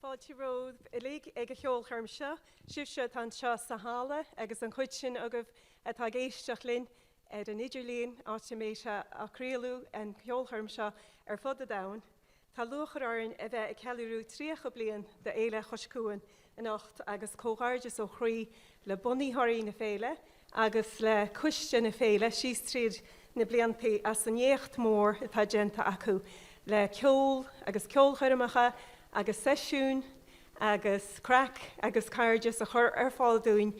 Fáiltíród ilig ag a cheolcharm seo, sibse tan seo sa hála agus an chuid sin agah atá géisteach linn ar an idirlíon áitiméise a chríalú an cheolcharm seo ar fud a dain. Tá luachar áin a bheith ag cealú tríocha bliain de éile Chois Cuain in ocht agus cóghardjas ó chrí le buníthirí na Féile agus le cuiste na Féile síos tríd na bliantaí as an éocht mór atá genta acu le ceol agus ceolcharmacha agus sesiún, agus crack, agus cardjas a chur ar fáil dúin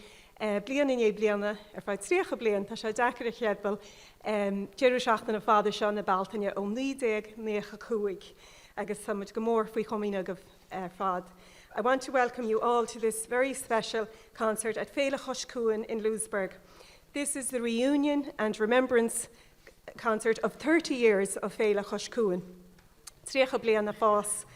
blian in bliana ar fáid tríocha blian, tá sé dechar a cheadbal Gearóid na fáda seo na Baltaine ó 1995 agus samid go mór faoi chomína go fad. I want to welcome you all to this very special concert at Féile Chois Cuain in Louisburgh. This is the reunion and remembrance concert of 30 years of Féile Chois Cuain. Tríocha blian na fás.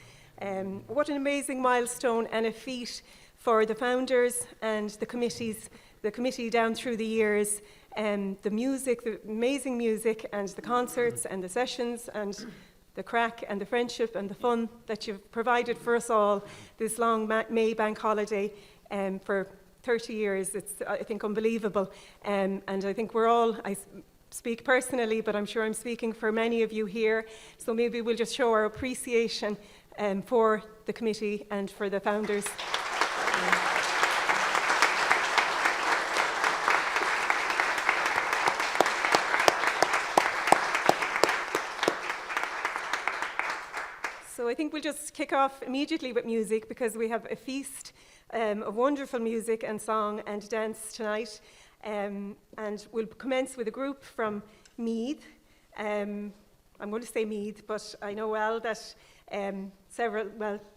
What an amazing milestone and a feat for the founders and the committee down through the years, the music, the amazing music and the concerts and the sessions and the crack and the friendship and the fun that you've provided for us all this long May bank holiday for 30 years. It's, I think, unbelievable. And I think we're all, I speak personally, but I'm sure I'm speaking for many of you here. So maybe we'll just show our appreciation for the committee and for the founders. So I think we'll just kick off immediately with music because we have a feast of wonderful music and song and dance tonight. And we'll commence with a group from Meath. I'm going to say Meath, but I know well that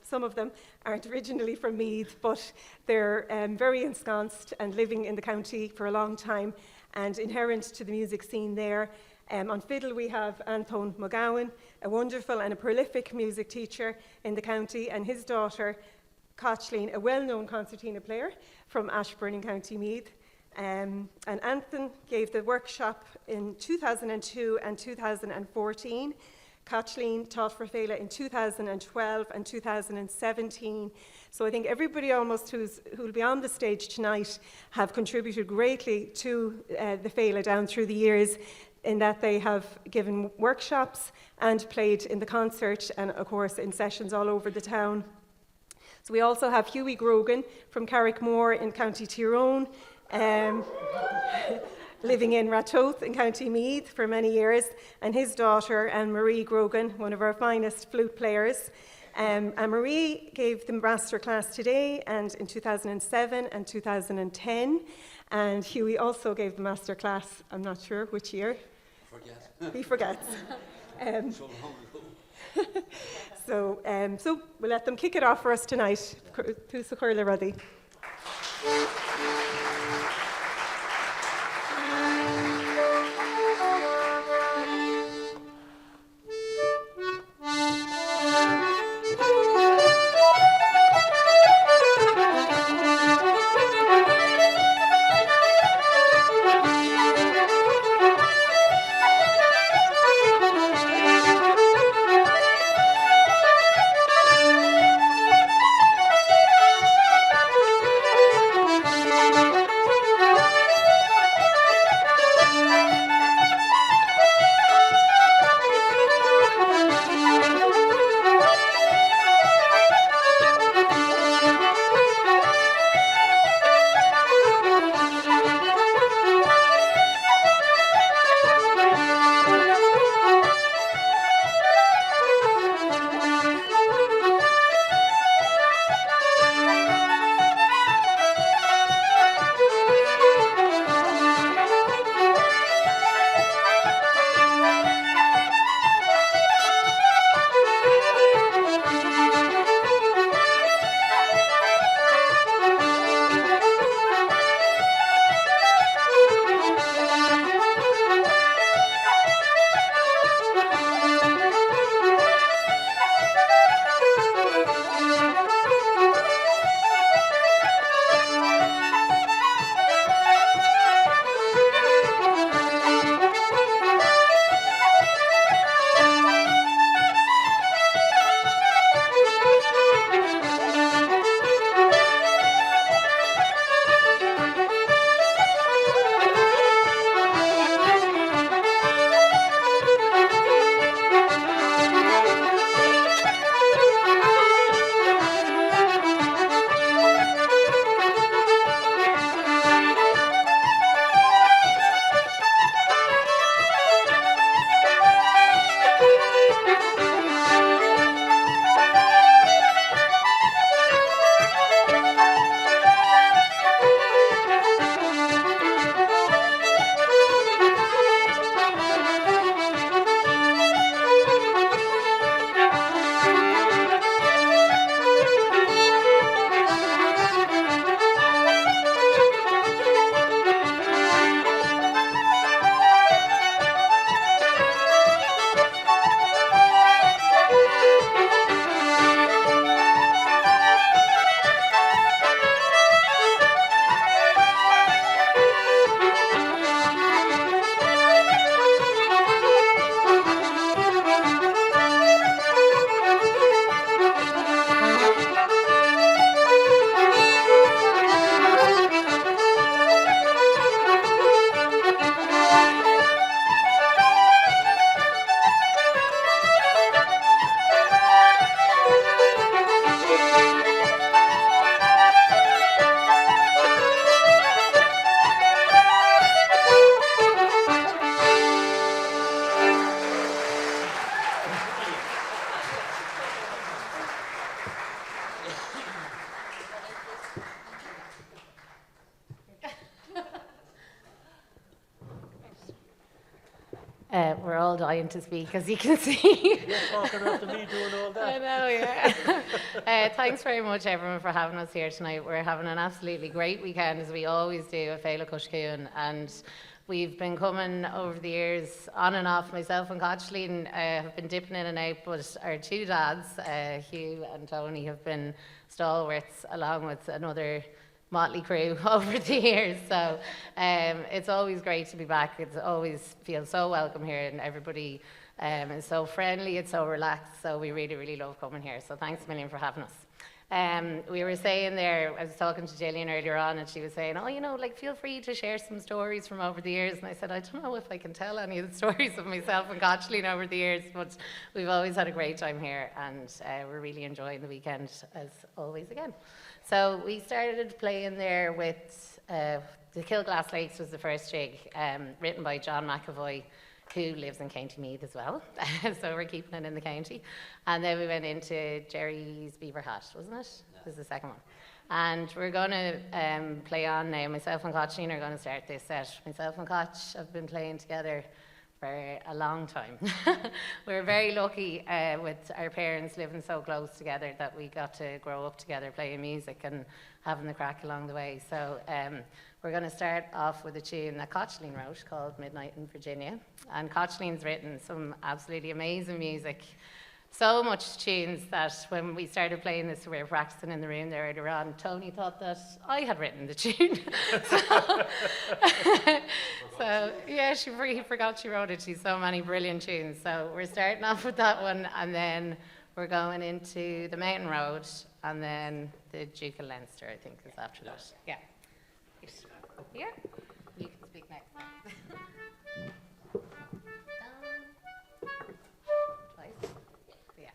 some of them aren't originally from Meath, but they're very ensconced and living in the county for a long time and inherent to the music scene there. On fiddle we have Antóin MacGabhann, a wonderful and a prolific music teacher in the county, and his daughter Caitlín, a well-known concertina player from Ashbourne in County Meath. And Antóin gave the workshop in 2002 and 2014. Caitlín taught for Féile in 2012 and 2017. So I think everybody almost who'll be on the stage tonight have contributed greatly to the Féile down through the years in that they have given workshops and played in the concert and of course in sessions all over the town. So we also have Hughie Grogan from Carrickmore in County Tyrone, living in Ratoath in County Meath for many years, and his daughter, Anne-Marie Grogan, one of our finest flute players. Anne-Marie gave the master class today and in 2007 and 2010, and Hughie also gave the master class, I'm not sure which year. He forgets. So we'll let them kick it off for us tonight. Tús a chuir le rudaí. we're all dying to speak, as you can see. You're talking after me doing all that. I know, yeah. Thanks very much, everyone, for having us here tonight. We're having an absolutely great weekend, as we always do at Féile Chois Cuain, and we've been coming over the years on and off. Myself and Caitlín have been dipping in and out, but our two dads, Hugh and Tony, have been stalwarts, along with another motley crew over the years. So it's always great to be back. It always feels so welcome here, and everybody is so friendly, it's so relaxed. So we really, really love coming here. So thanks a million for having us. We were saying there, I was talking to Gillian earlier on, and she was saying, oh, you know, like, feel free to share some stories from over the years. And I said, I don't know if I can tell any of the stories of myself and Caitlín over the years, but we've always had a great time here, and we're really enjoying the weekend, as always again. So we started playing there with the Killglass Lakes was the first jig, written by John McEvoy, who lives in County Meath as well. So we're keeping it in the county. And then we went into Jerry's Beaver Hat, wasn't it? Yeah. This is the second one. And we're going to play on now. Myself and Caitlín are going to start this set. Myself and Caitlín have been playing together for a long time. We're very lucky with our parents living so close together that we got to grow up together playing music and having the crack along the way. So we're going to start off with a tune that Caitlín wrote called Midnight in Virginia. And Caitlín's written some absolutely amazing music. So much tunes that when we started playing this, we were practicing in the room there earlier on, Tony thought that I had written the tune. So yeah, he forgot she wrote it. She's so many brilliant tunes. So we're starting off with that one, and then we're going into the Mountain Road, and then the Duke of Leinster, I think, is after that. Yeah. Here, you can speak next. Twice. Yeah.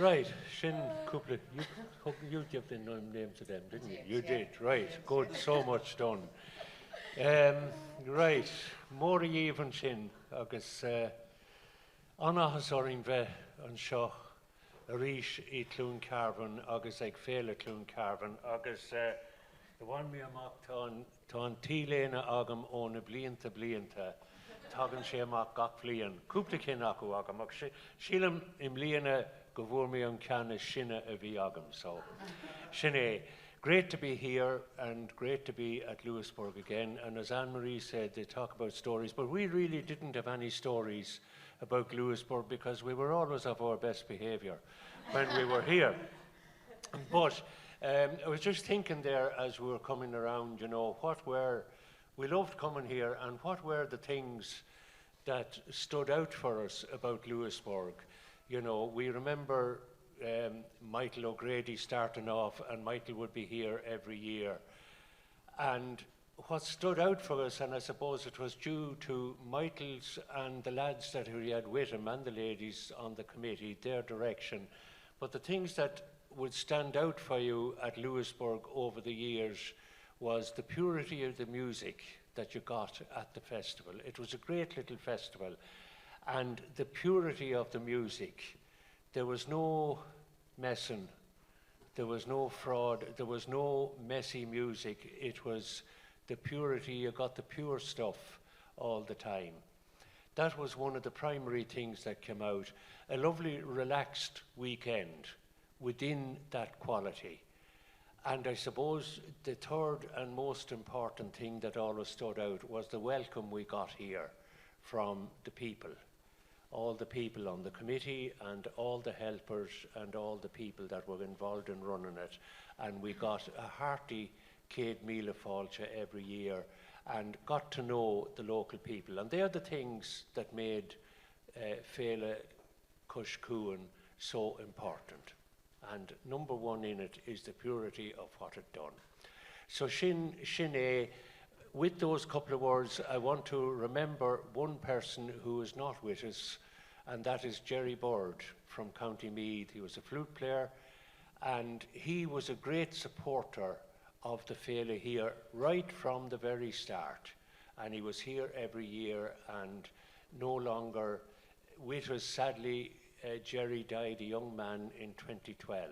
Right, Shin Couple, you gave the name to them, didn't you? You did, right. Good, so much done. Right, more even Shin, agus Anna has orin ve an seo a rish I Clún Gabhann agus ag Féile Clún Gabhann agus the one me amach tá tíléna agam óna blianta tagan sé amach gach blian cúpla cin acu agam ach sílam im líana go bhfuair me an ceanna sinne a bhí agam. So sinné, great to be here and great to be at Louisburgh again. And as Anne-Marie said, they talk about stories, but we really didn't have any stories about Louisburgh because we were always of our best behaviour when we were here. But I was just thinking there as we were coming around, you know, we loved coming here and what were the things that stood out for us about Louisburgh. You know, we remember Michael O'Grady starting off, and Michael would be here every year. And what stood out for us, and I suppose it was due to Michael's and the lads that he had with him and the ladies on the committee, their direction, but the things that would stand out for you at Louisburgh over the years was the purity of the music that you got at the festival. It was a great little festival, and the purity of the music. There was no messing, there was no fraud, there was no messy music. It was the purity, you got the pure stuff all the time. That was one of the primary things that came out. A lovely relaxed weekend within that quality. And I suppose the third and most important thing that always stood out was the welcome we got here from the people. All the people on the committee and all the helpers and all the people that were involved in running it. And we got a hearty Céad Míle Fáilte every year and got to know the local people. And they're the things that made Féile Chois Cuain so important. And number one in it is the purity of what it done. So Sinné, with those couple of words, I want to remember one person who is not with us, and that is Jerry Bird from County Meath. He was a flute player, and he was a great supporter of the Féile here right from the very start. And he was here every year and no longer with us. Sadly, Jerry died a young man in 2012,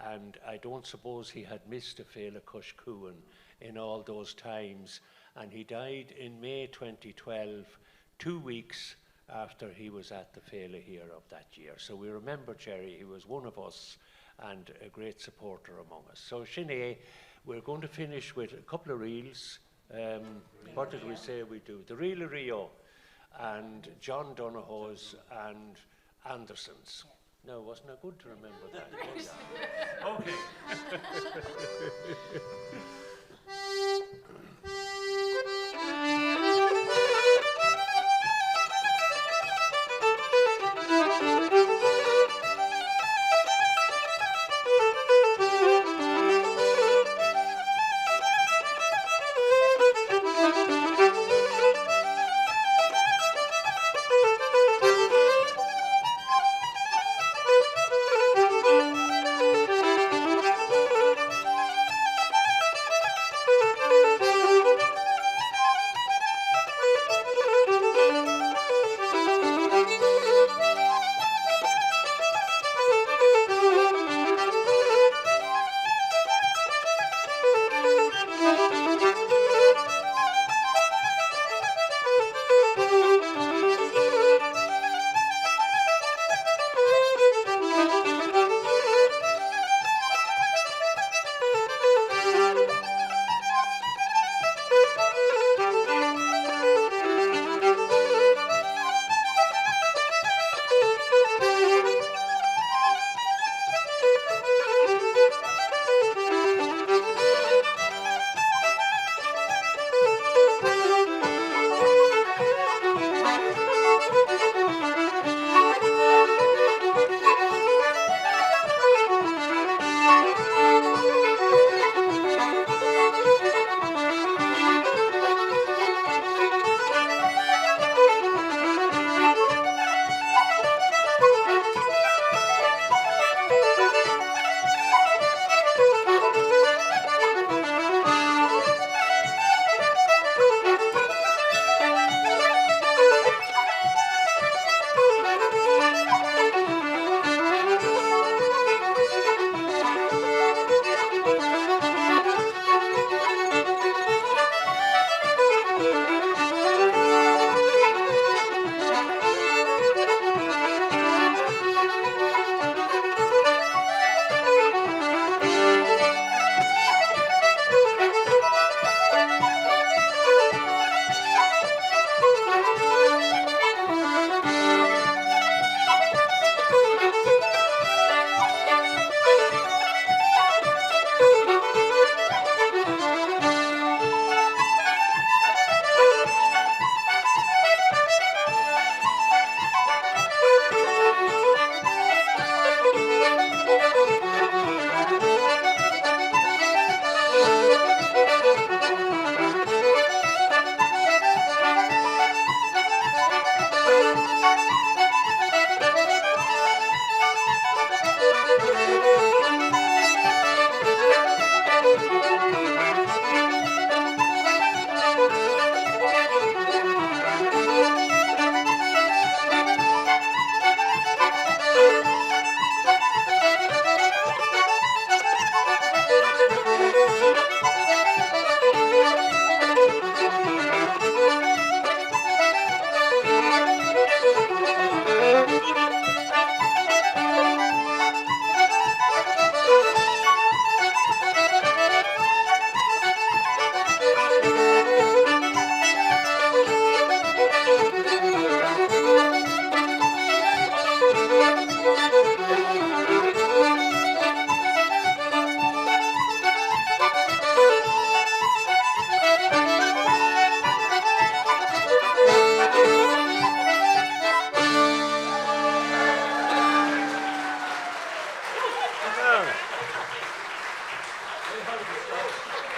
and I don't suppose he had missed a Féile Chois Cuain in all those times. And he died in May 2012, 2 weeks after he was at the Féile here of that year. So we remember Jerry. He was one of us and a great supporter among us. So Sinné, we're going to finish with a couple of reels. What did we say we do? The Reel of Rio and John Donahoe's and Anderson's. No, wasn't it good to remember that? Okay.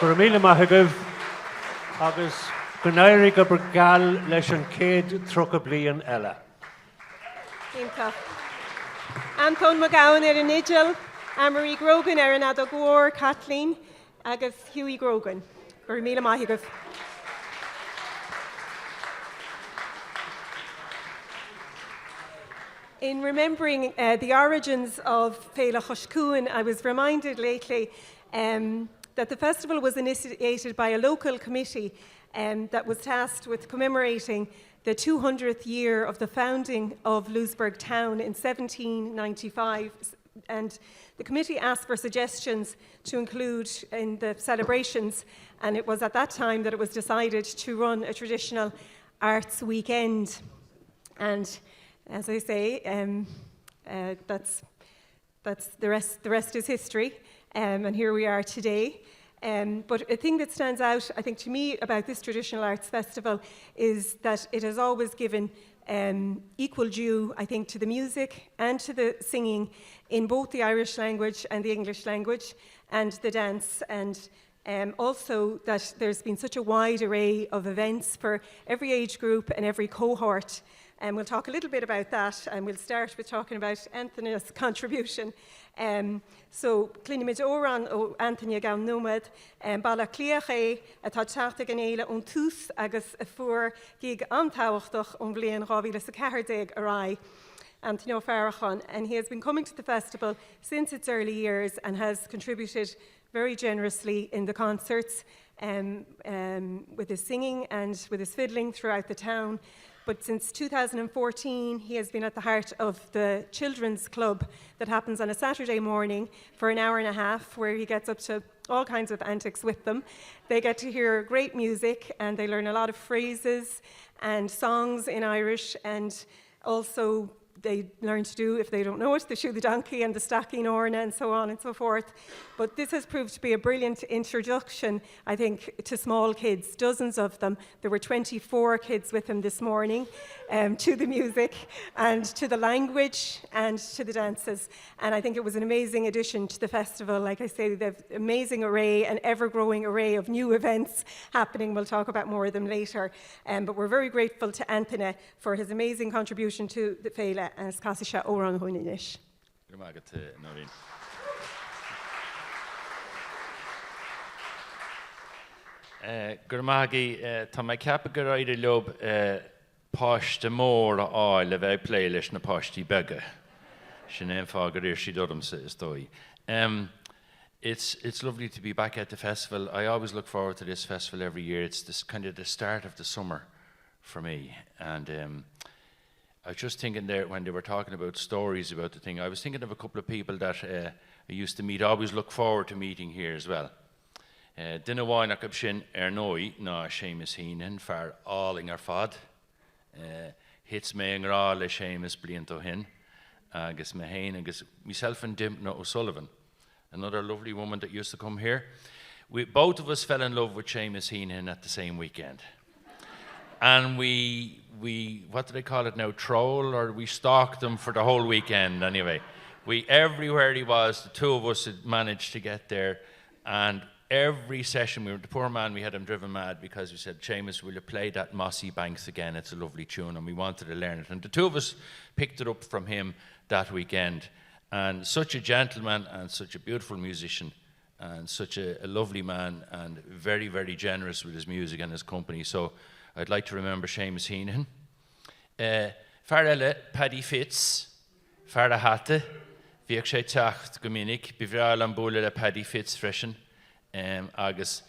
Gur míle maithagah agus gnáir go gal leis an céad trocha bliain eile. Ínta. Antóin MacGabhann an idial, Anne-Marie Grogan an Adagóir, Caitlín agus Hughie Grogan. Gur míle maithagah. In remembering the origins of Féile Chois Cuain, I was reminded lately that the festival was initiated by a local committee that was tasked with commemorating the 200th year of the founding of Louisburgh town in 1795. And the committee asked for suggestions to include in the celebrations, and it was at that time that it was decided to run a traditional arts weekend. And as I say, that's the rest is history, and here we are today. But a thing that stands out, I think, to me about this traditional arts festival is that it has always given equal due, I think, to the music and to the singing in both the Irish language and the English language, and the dance, and also that there's been such a wide array of events for every age group and every cohort. And we'll talk a little bit about that, and we'll start with talking about Anthony's contribution. So, Clínimeid óran ó Anthony gan nómad, balla clíoch atá teachta gan éile ón tús agus a fuair gig antáhachtach ón Bliain 2014 ará. Anthony Farrell, and he has been coming to the festival since its early years and has contributed very generously in the concerts, with his singing and with his fiddling throughout the town. But since 2014, he has been at the heart of the children's club that happens on a Saturday morning for an hour and a half, where he gets up to all kinds of antics with them. They get to hear great music, and they learn a lot of phrases and songs in Irish, and also they learn to do, if they don't know it, the shoe the donkey and the stacking orna and so on and so forth. But this has proved to be a brilliant introduction, I think, to small kids, dozens of them. There were 24 kids with him this morning, to the music and to the language and to the dances. And I think it was an amazing addition to the festival. Like I say, they've an amazing array, an ever-growing array of new events happening. We'll talk about more of them later. But we're very grateful to Anthony for his amazing contribution to the Féile, and it's Casisha Óran Huininish. Gur Maggie, tá mai ceapa gur oidh lob páiste mór a áil le bheith plé leis na páistí bege. Sin éon fágur ir si dodum sa istói. It's lovely to be back at the festival. I always look forward to this festival every year. It's this kind of the start of the summer for me. And I was just thinking there when they were talking about stories about the thing, I was thinking of a couple of people that I used to meet, always look forward to meeting here as well. Dinna bháin ac sin Nói ná Séamus Hínan fear áling ar fad. Hits me an rá le Séamus bliain ó hin, agus me hain agus myself and Dimpna O'Sullivan, another lovely woman that used to come here. Both of us fell in love with Séamus Hínan at the same weekend. And we what do they call it now, troll, or we stalked him for the whole weekend anyway. Everywhere he was, the two of us had managed to get there, and every session, the poor man, we had him driven mad because we said, Séamus, will you play that Mossy Banks again? It's a lovely tune, and we wanted to learn it. And the two of us picked it up from him that weekend. And such a gentleman and such a beautiful musician and such a lovely man, and very, very generous with his music and his company. So I'd like to remember Séamus Hínan. Farrell, Paddy Fitz, Farrell Hatte, Bhíoh sé teacht go minic, bhíomh an bóla le Paddy Fitz freisin. Agus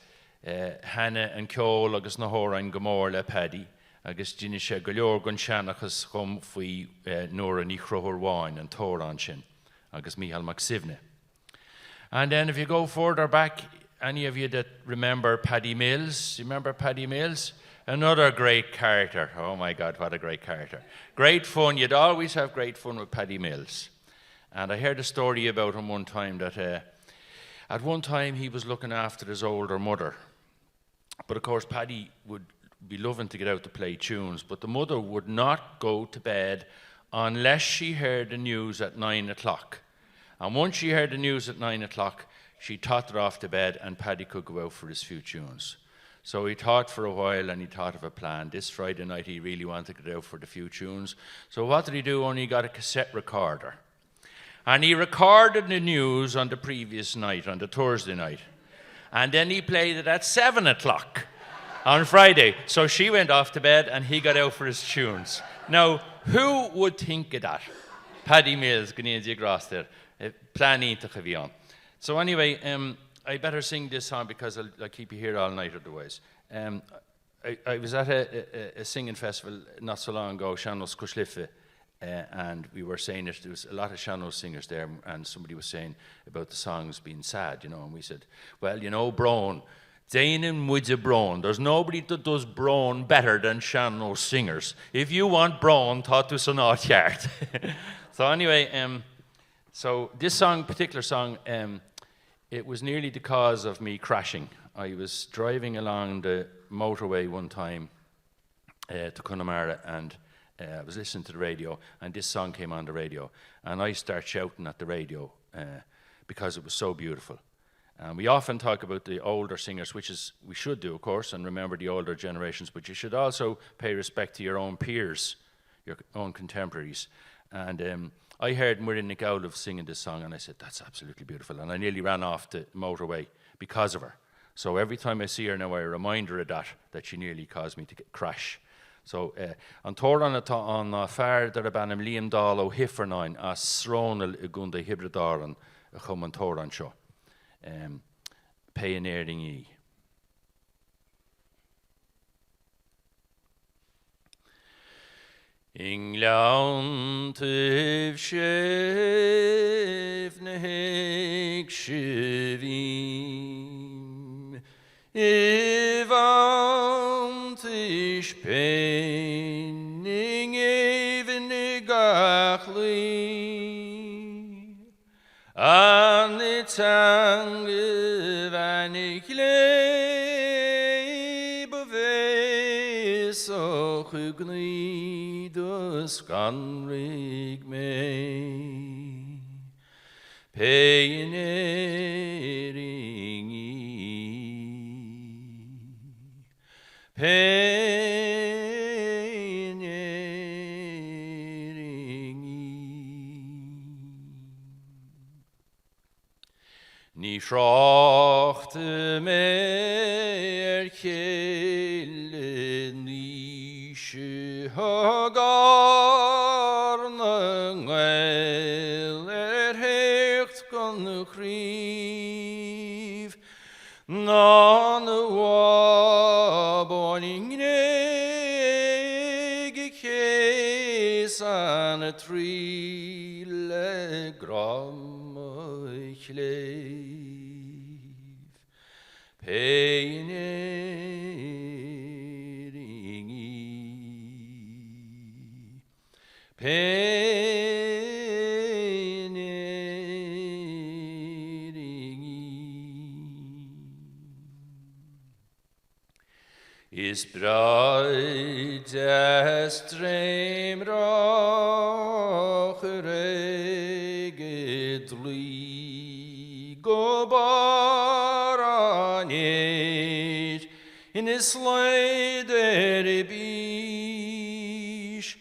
Hannah and Ceol agus na hórainn go mór le Paddy, agus dinne sé go leor gon seanachas chum faoi nóra ní chrothorháin an tóran sin, agus Mícheál Mac Sibhne. And then if you go further back, any of you that remember Paddy Mills, you remember Paddy Mills? Another great character. Oh my God, what a great character. Great fun. You'd always have great fun with Paddy Mills. And I heard a story about him one time that at one time he was looking after his older mother. But of course Paddy would be loving to get out to play tunes, but the mother would not go to bed unless she heard the news at 9 o'clock. And once she heard the news at 9 o'clock, she tottered off to bed and Paddy could go out for his few tunes. So he thought for a while and he thought of a plan. This Friday night he really wanted to get out for the few tunes. So what did he do? Only he got a cassette recorder. And he recorded the news on the previous night, on the Thursday night. And then he played it at 7 o'clock on Friday. So she went off to bed and he got out for his tunes. Now, who would think of that? Paddy Mills, Gnéadí Grosster, planning to have. So anyway, I better sing this song because I'll keep you here all night otherwise. I was at a singing festival not so long ago, Seannós Clesham, and we were saying that there was a lot of Seannós singers there, and somebody was saying about the songs being sad, and we said, well, Brown, Dainin with a Brown. There's nobody that does Brown better than Seannós singers. If you want Brown, thought to us an art yard. So anyway, so this particular song, it was nearly the cause of me crashing. I was driving along the motorway one time to Connemara, and I was listening to the radio, and this song came on the radio, and I started shouting at the radio because it was so beautiful. And we often talk about the older singers, which is we should do, of course, and remember the older generations, but you should also pay respect to your own peers, your own contemporaries. And I heard Muireann Nic Amhlaibh singing this song, and I said, that's absolutely beautiful. And I nearly ran off the motorway because of her. So every time I see her now, I remind her of that she nearly caused me to crash. So, Antóin an fear dar a bannam Liam Dál ó Hiffernáin as srónal I gunda hibridáran a chum Antóin seo. Pioneering E. Inglaun tyf shef na heg shivim Ivant ish penning even I Gachlín An it's ange van ik lebe ves och gnidus ganrig me pioneering Ní shrochte mer kille ní se hagarn ngel hecht gon chrív ná wa boning neg chéis an a trí le gram chléif pioneering Is bride as streamrach regedli go baranit in his slider bish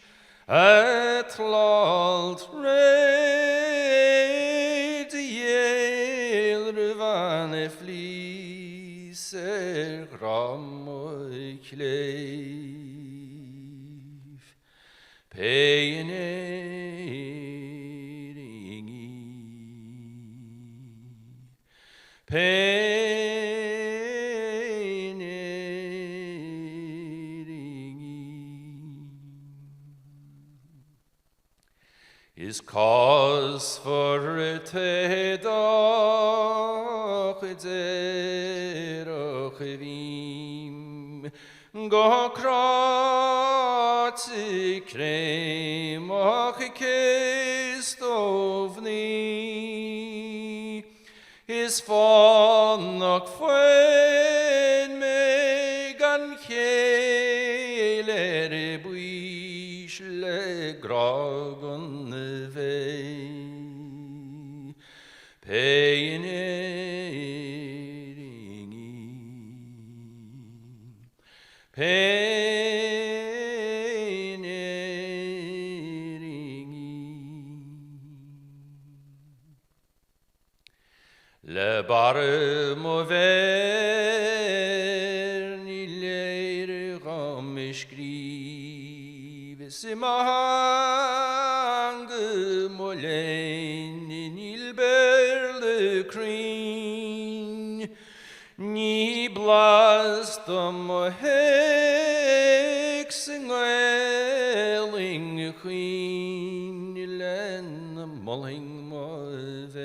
at lalt red yel revan flis gram Cleif pioneering Is cause for it Go krati krem och kistovni Is fan och fön megan keler buisle gragon vei pioneering Le bare mover ni leire ram skrive se mange molen nil berle kring ni blastom hexengeling queen len molling move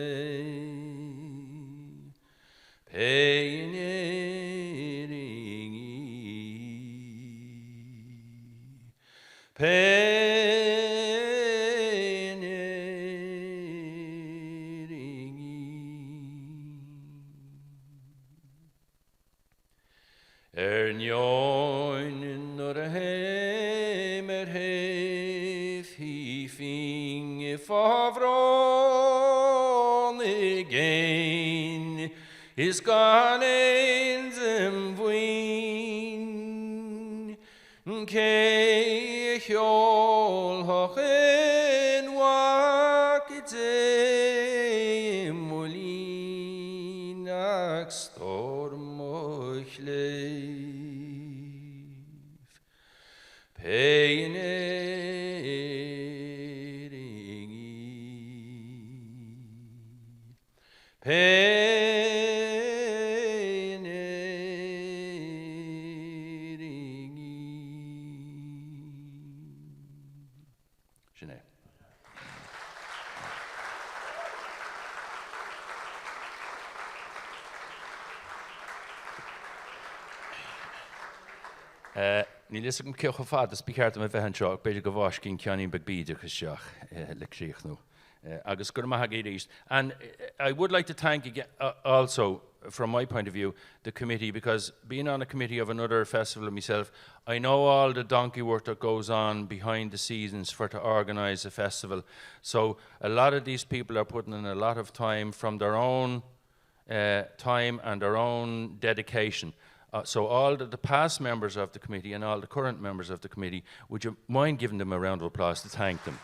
Njoin nor hemer hef hi fing favron again is gone in them win ke hjol hochen wakite molinak storm ochleif Ní lis go ceocha fad is bicart am bheithan seach, beidir go bháis cinn ceannaín beag bíide go seach le críoch nó. Agus gur maithe géad éist. And I would like to thank again, also, from my point of view, the committee, because being on a committee of another festival myself, I know all the donkey work that goes on behind the scenes for to organise a festival. So a lot of these people are putting in a lot of time from their own time and their own dedication. So all the past members of the committee and all the current members of the committee, would you mind giving them a round of applause to thank them?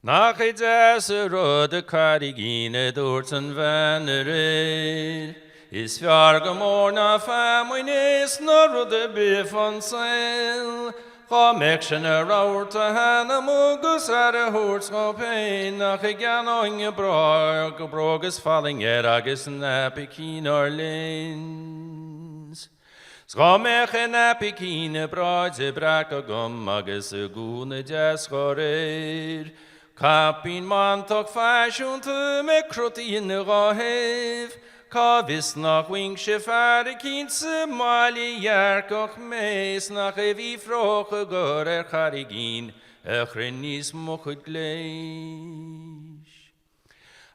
Nach het rode carigine doort zijn vennerer. Is vergemorna famoines nor de be van zeil. Ga mekschen raur te hanne mogus a hoortskap heen. Nach ik gan onge brogus falling agus napikin orlins. Ska mechen napikine braidse braka gom agus gune jaschorer. Kapin mantog fashion te me kroti in de rahef. Ka vis nach wingsche fare kindse mali jarkoch mees nach vi froge gore charigin. Chrenis mochut gleish.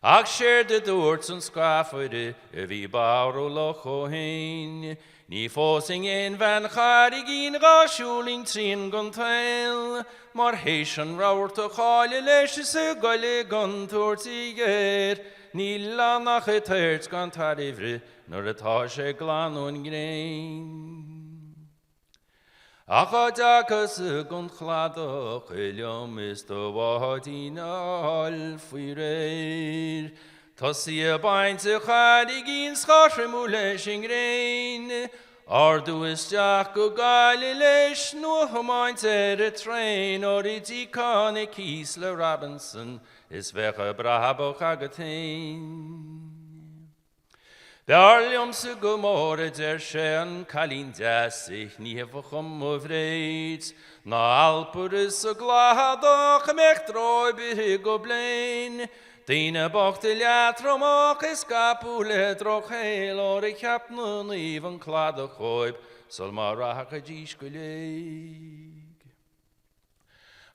Ach scher de doorts en skafere vi bauro Lochlainn. Ni fosing in van charigin raschuling trin gonteil. Maar heischen raur te chale lesje se gale gontortiger. Ni la nach het herz gant harivre, nor het hasje glan on grein. Ach ajakas gont chlado, chelium is de wahadina alfuirer. Tassie bain se charigin schasche muleshing grein. Ardu is jack go galilesh no homaint train or iti kane Kiesler Robinson is veche brabo chagatain. Darlium se gomore der Shen Caitlín sich nie vochum ovreits na alpur is so gladach mech troi be go Bliain. Dine bochte liatrom och is kapule troch heel or ik heb nun even klade goib sol maar rache gischkulig.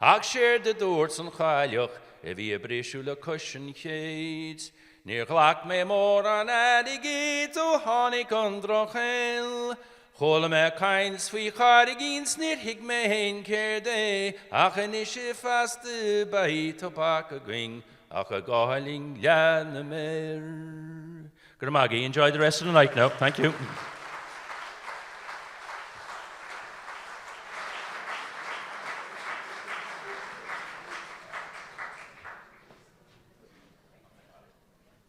Ach scher de doorts en chaljoch wie brischule kuschen geet. Neer glak me mor an adigit o hanik ondroch heel. Chole me keins fui charigins nir hig me heen keerde. Ach en ische faste bij topake gwing. ach a gáling leanna mér. Good Maggie, enjoy the rest of the night now. Thank you.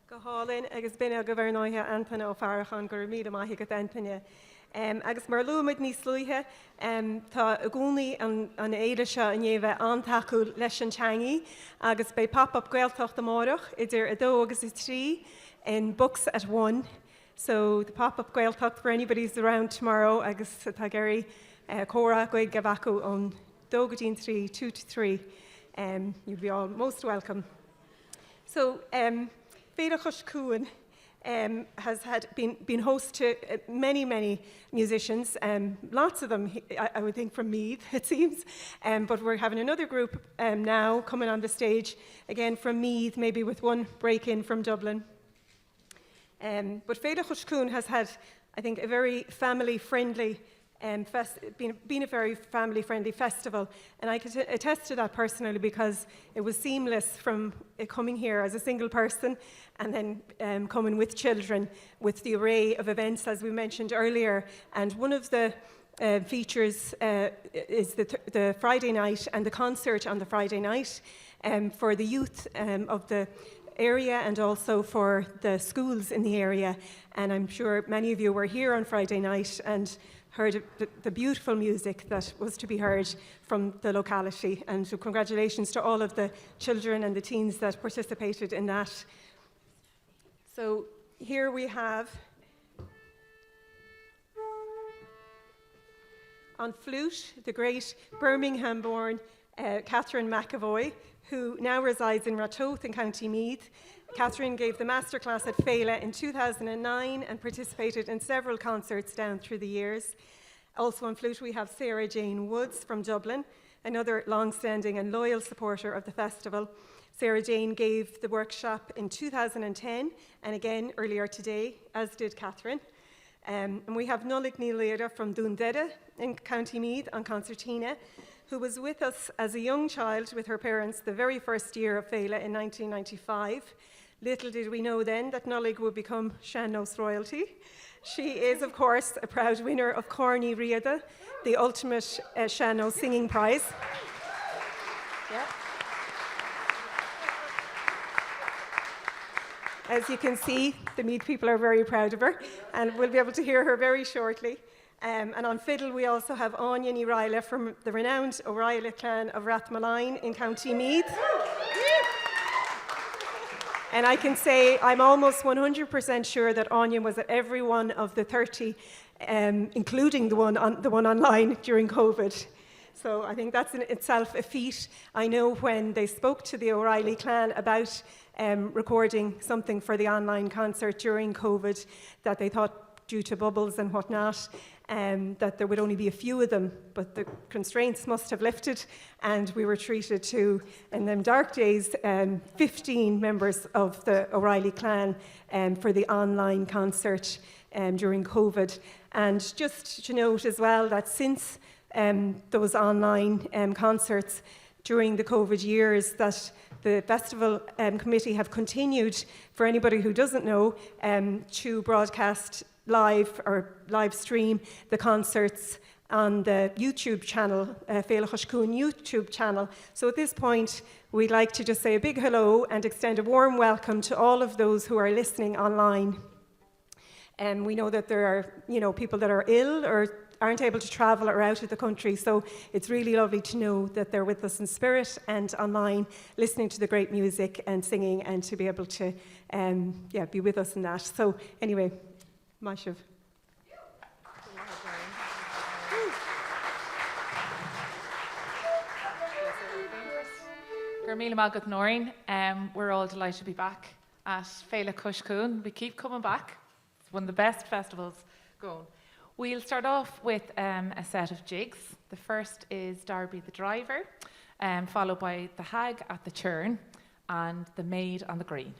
Gabhann agus bine go bhharnáithe Antóin ó Farrell gur míad maithe go Antóine. Agus mar luamid níos slúithe, tá a gúnaí an éile seo in éibh antaú leis an teangaí, agus bei pop-up gaeltacht amárach, idir a 2 agus 3 in Books at 1. So the pop-up gaeltacht for anybody who's around tomorrow, agus tá geirí córa goig gabacu on 2 go 3, 2 to 3. You'll be all most welcome. So, Féile Chois Cuain has been host to many musicians, lots of them, I would think, from Meath, it seems. But we're having another group now coming on the stage, again from Meath, maybe with one break-in from Dublin. But Féile Chois Cuain has had, I think, a very family-friendly been a very family-friendly festival, and I can attest to that personally because it was seamless from coming here as a single person and then coming with children with the array of events as we mentioned earlier. And one of the features is the Friday night and the concert on the Friday night for the youth of the area and also for the schools in the area. And I'm sure many of you were here on Friday night and heard the beautiful music that was to be heard from the locality. And so congratulations to all of the children and the teens that participated in that. So here we have on flute, the great Birmingham-born Catherine McEvoy, who now resides in Ratoath in County Meath. Catherine gave the masterclass at Féile in 2009 and participated in several concerts down through the years. Also on flute we have Sarah Jane Woods from Dublin, another long-standing and loyal supporter of the festival. Sarah Jane gave the workshop in 2010 and again earlier today, as did Catherine. And we have Nollaig from Dundedda in County Meath on concertina, who was with us as a young child with her parents the very first year of Féile in 1995. Little did we know then that Nollaig would become Seannós royalty. She is, of course, a proud winner of Corny Riada, the ultimate Seannós singing prize. Yeah. As you can see, the Meath people are very proud of her, and we'll be able to hear her very shortly. And on fiddle, we also have Áine ní Raghallaigh from the renowned Lochlainn of Rathmalain in County Meath. And I can say I'm almost 100% sure that Áine was at every one of the 30, including the one online during COVID. So I think that's in itself a feat. I know when they spoke to the O'Reilly clan about recording something for the online concert during COVID, that they thought due to bubbles and whatnot, that there would only be a few of them, but the constraints must have lifted, and we were treated to, in them dark days, 15 members of the O'Reilly clan for the online concert during COVID. And just to note as well that since those online concerts during the COVID years, that the festival committee have continued, for anybody who doesn't know, to broadcast live or live stream the concerts on the YouTube channel, Féile Chois Cuain YouTube channel. So at this point, we'd like to just say a big hello and extend a warm welcome to all of those who are listening online. We know that there are, people that are ill or aren't able to travel or out of the country, so it's really lovely to know that they're with us in spirit and online, listening to the great music and singing, and to be able to be with us in that. So anyway, Maishiv. We're all delighted to be back at Féile Chois Cuain. We keep coming back. It's one of the best festivals going. We'll start off with a set of jigs. The first is Darby the Driver, followed by the Hag at the Churn and the Maid on the Green.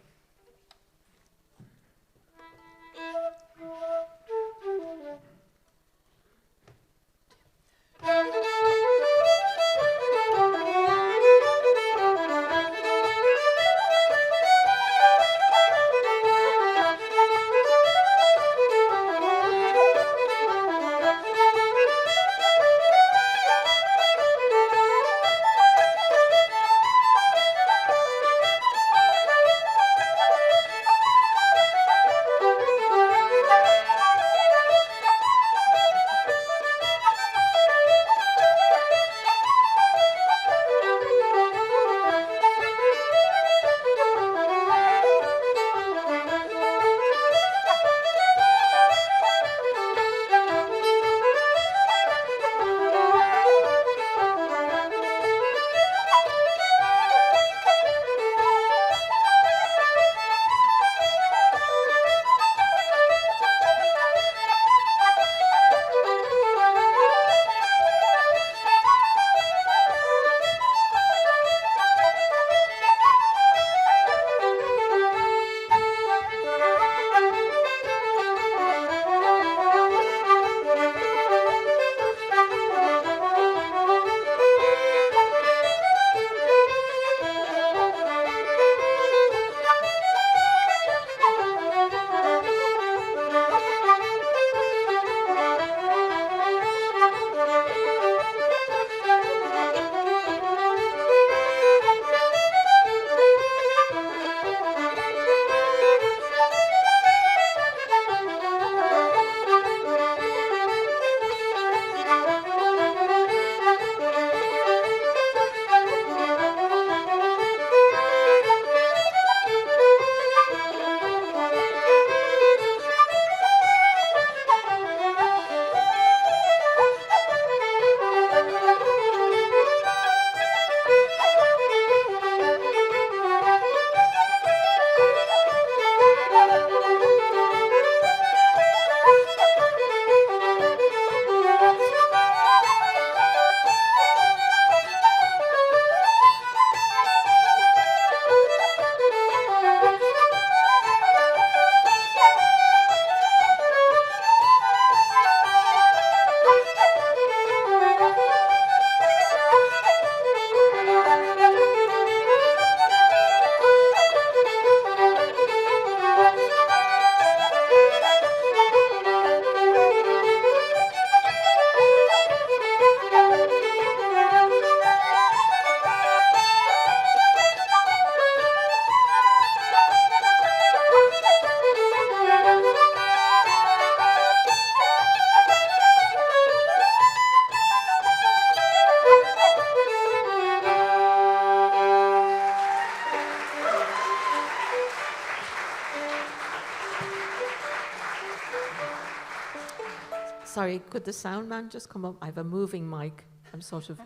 Sorry, could the sound man just come up? I have a moving mic. I'm sort of...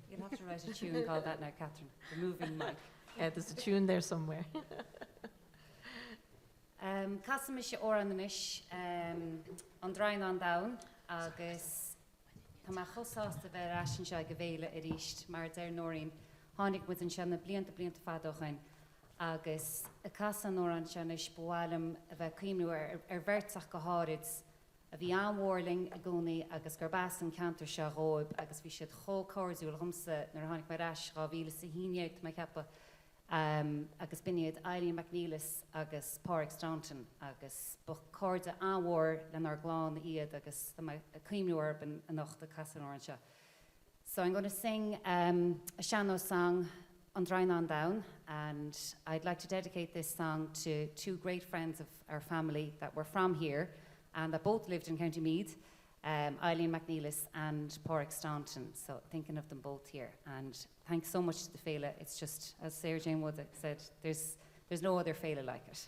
You'll have to write a tune called that now, Catherine. The moving mic. Yeah, there's a tune there somewhere. Casa mis or an inis an drain an down agus tá má chosáasta bheith asin se go bhéile a ríist mar déir nóirín tháinig mu an sena blianta fadóchain agus a casa nóir an sena spóálam a bheith cuimú ar bhirteach go háid a bhí anhórling a gcónaí agus gur bas an cantar se róib agus bhí siad chócóirúil thumsa nar tháinig mar eis rá bhíle sa híineocht mai cepa agus biniad Eileen McNeilis agus Pádraig Staunton agus cóirde anhór le nar gláán iad agus a cuimúir an nacht a casan orange. So I'm going to sing a Shanno song on Drain on Down, and I'd like to dedicate this song to two great friends of our family that were from here and that both lived in County Meath, Eileen McNeilis and Pádraig Staunton. So thinking of them both here. And thanks so much to the Féile. It's just, as Sarah Jane Wood said, there's no other Féile like it.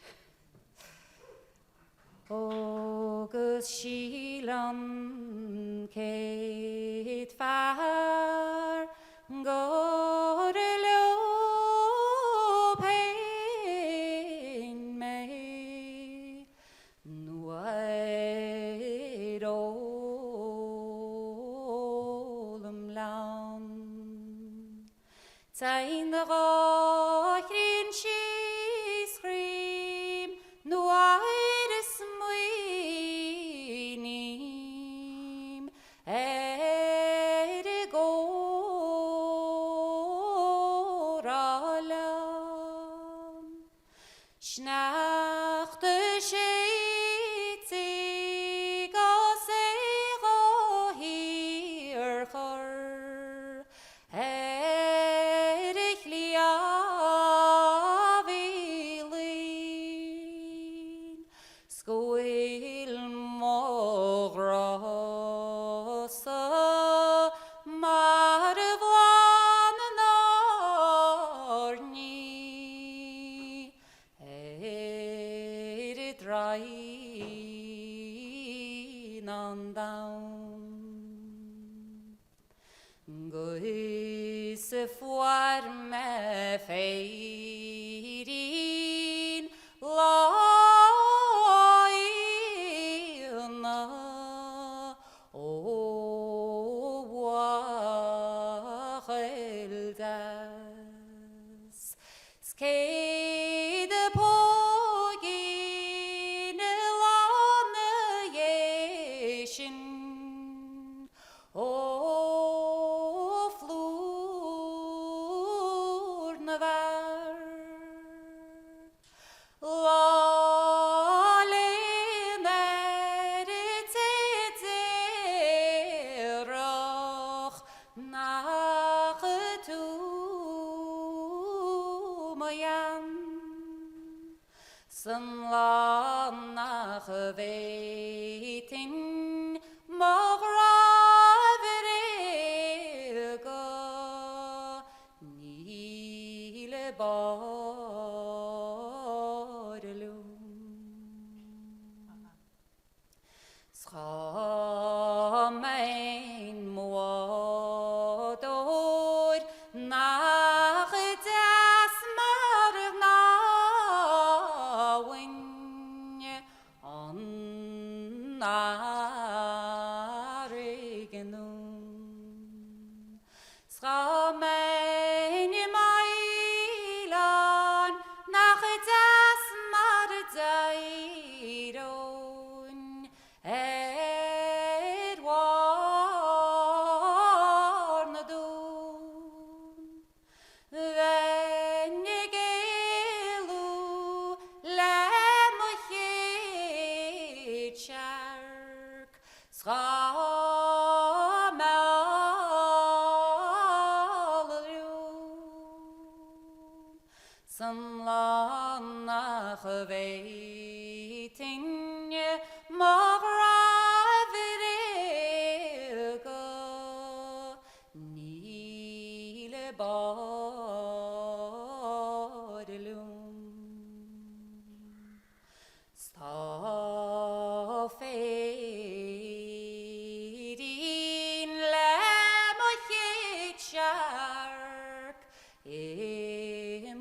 Agus sílan céad fear go le pein mé nuaid ólam lán Tain the rochrin she scream nuaid is muinim Snacht de sheitzi gosego hier chor Erich liavilin Scoil mogrosa marvlan narni Drain on down Goise foar me feirin Laoire o wacheldas Skade O flúr na bhar Lochlainn Deirdre nach tú mayan San lá nach bhéitin Schamein moador nach das marnawin on narigenun Schamein mailan nach das mardairon San lan nach waiting Maguire Nile Bordelum Star féirín le mo chéad searc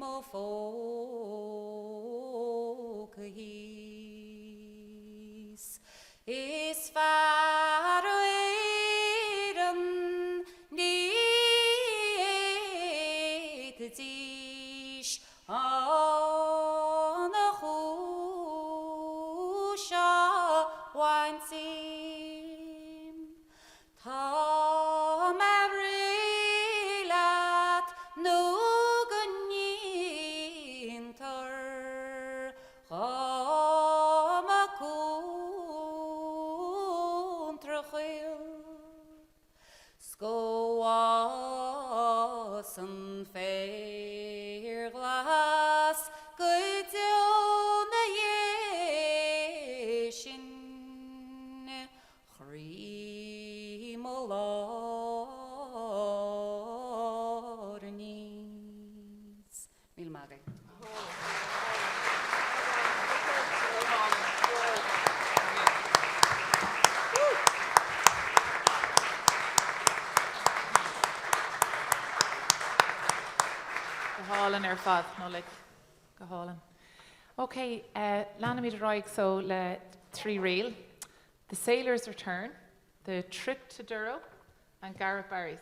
mo fóg hís. Is far an níd dís an a chúsha wainsim. Tá mar rilat no ganíntar chama cúntrachil. Scoas an fair glas good na yeshin chrímolornis. Mil Maggie. Gabhann fad, Nollaig. Gabhann. Okay, Lanamid Roig, so le 3 reel. The Sailor's Return, The Trip to Duro, and Garrett Barry's.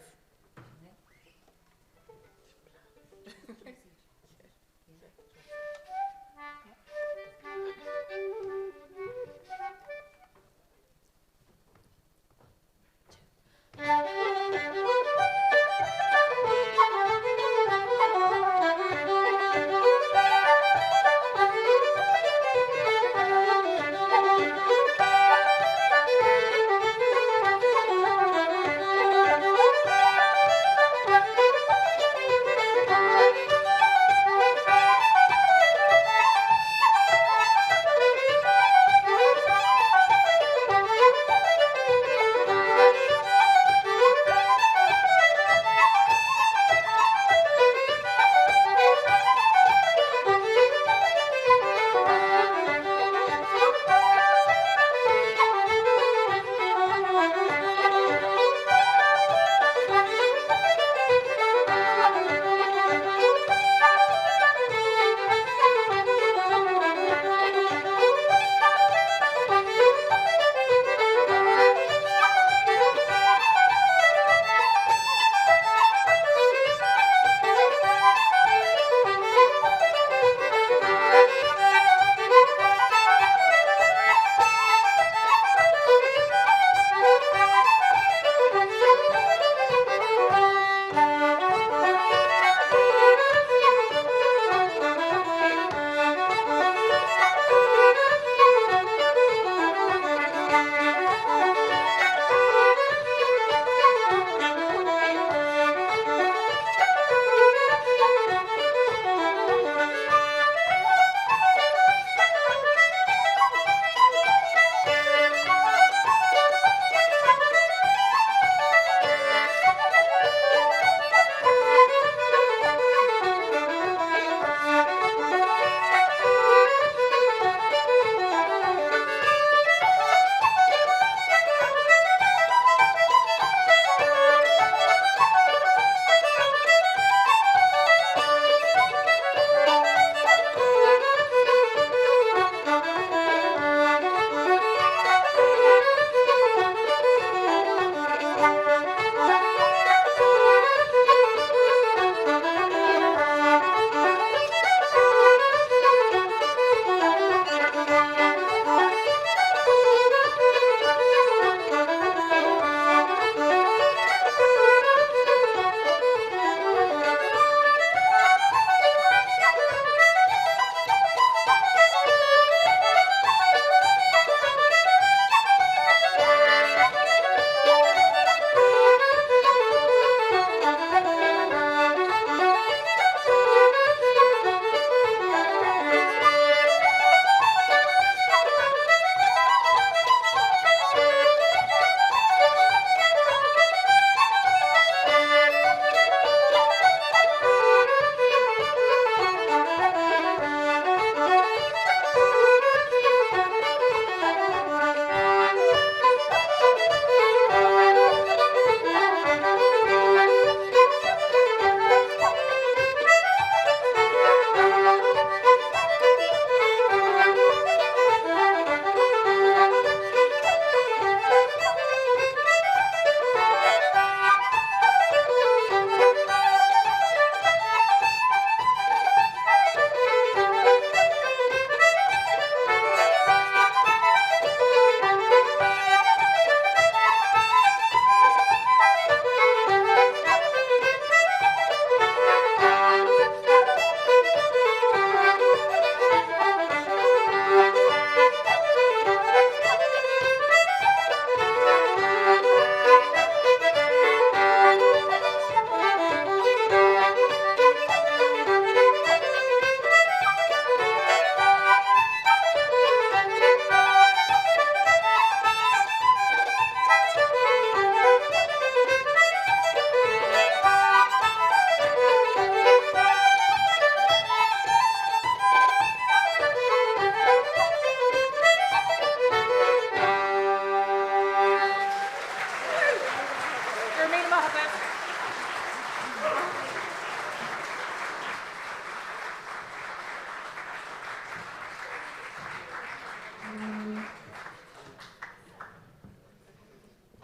Thank you.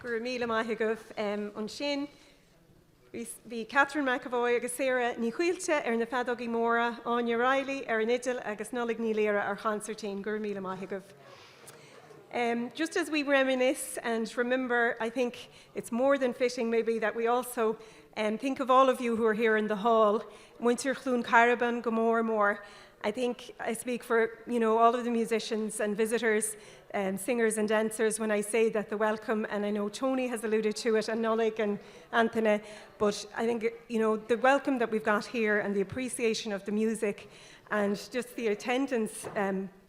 gur míle maithigh an sin. Bhí Catherine McEvoy agus Sarah ní chuilte na fadógaí móra, Áine Riley an idil agus Nollaig ní léire ar chancertain, gur míle maithigh. Just as we reminisce and remember, I think it's more than fitting maybe that we also think of all of you who are here in the hall. Muintir Chlún Caravan, go more. I think I speak for all of the musicians and visitors, singers and dancers when I say that the welcome, and I know Tony has alluded to it, and Nollaig and Antóin, but I think the welcome that we've got here and the appreciation of the music and just the attendance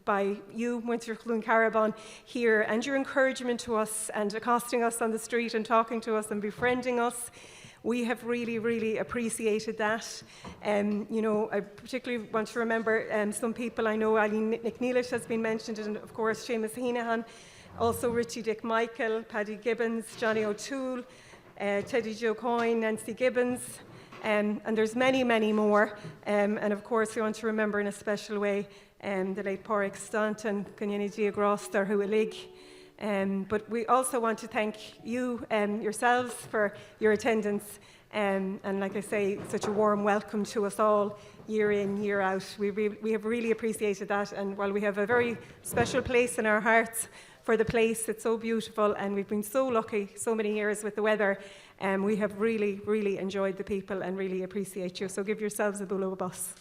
by you, Muintir Chlún Caravan, here, and your encouragement to us and accosting us on the street and talking to us and befriending us. We have really, really appreciated that. I particularly want to remember some people. I know Eileen McNeilish has been mentioned, and of course Seamus Heenahan, also Richie Dick Michael, Paddy Gibbons, Johnny O'Toole, Teddy Joe Coyne, Nancy Gibbons, and there's many, many more. And of course we want to remember in a special way the late Pádraig Staunton, Caitlín Gearóid, Hughie. But we also want to thank you yourselves for your attendance and like I say, such a warm welcome to us all year in, year out. We have really appreciated that, and while we have a very special place in our hearts for the place, it's so beautiful and we've been so lucky so many years with the weather, and we have really, really enjoyed the people and really appreciate you. So give yourselves a bull of a bus.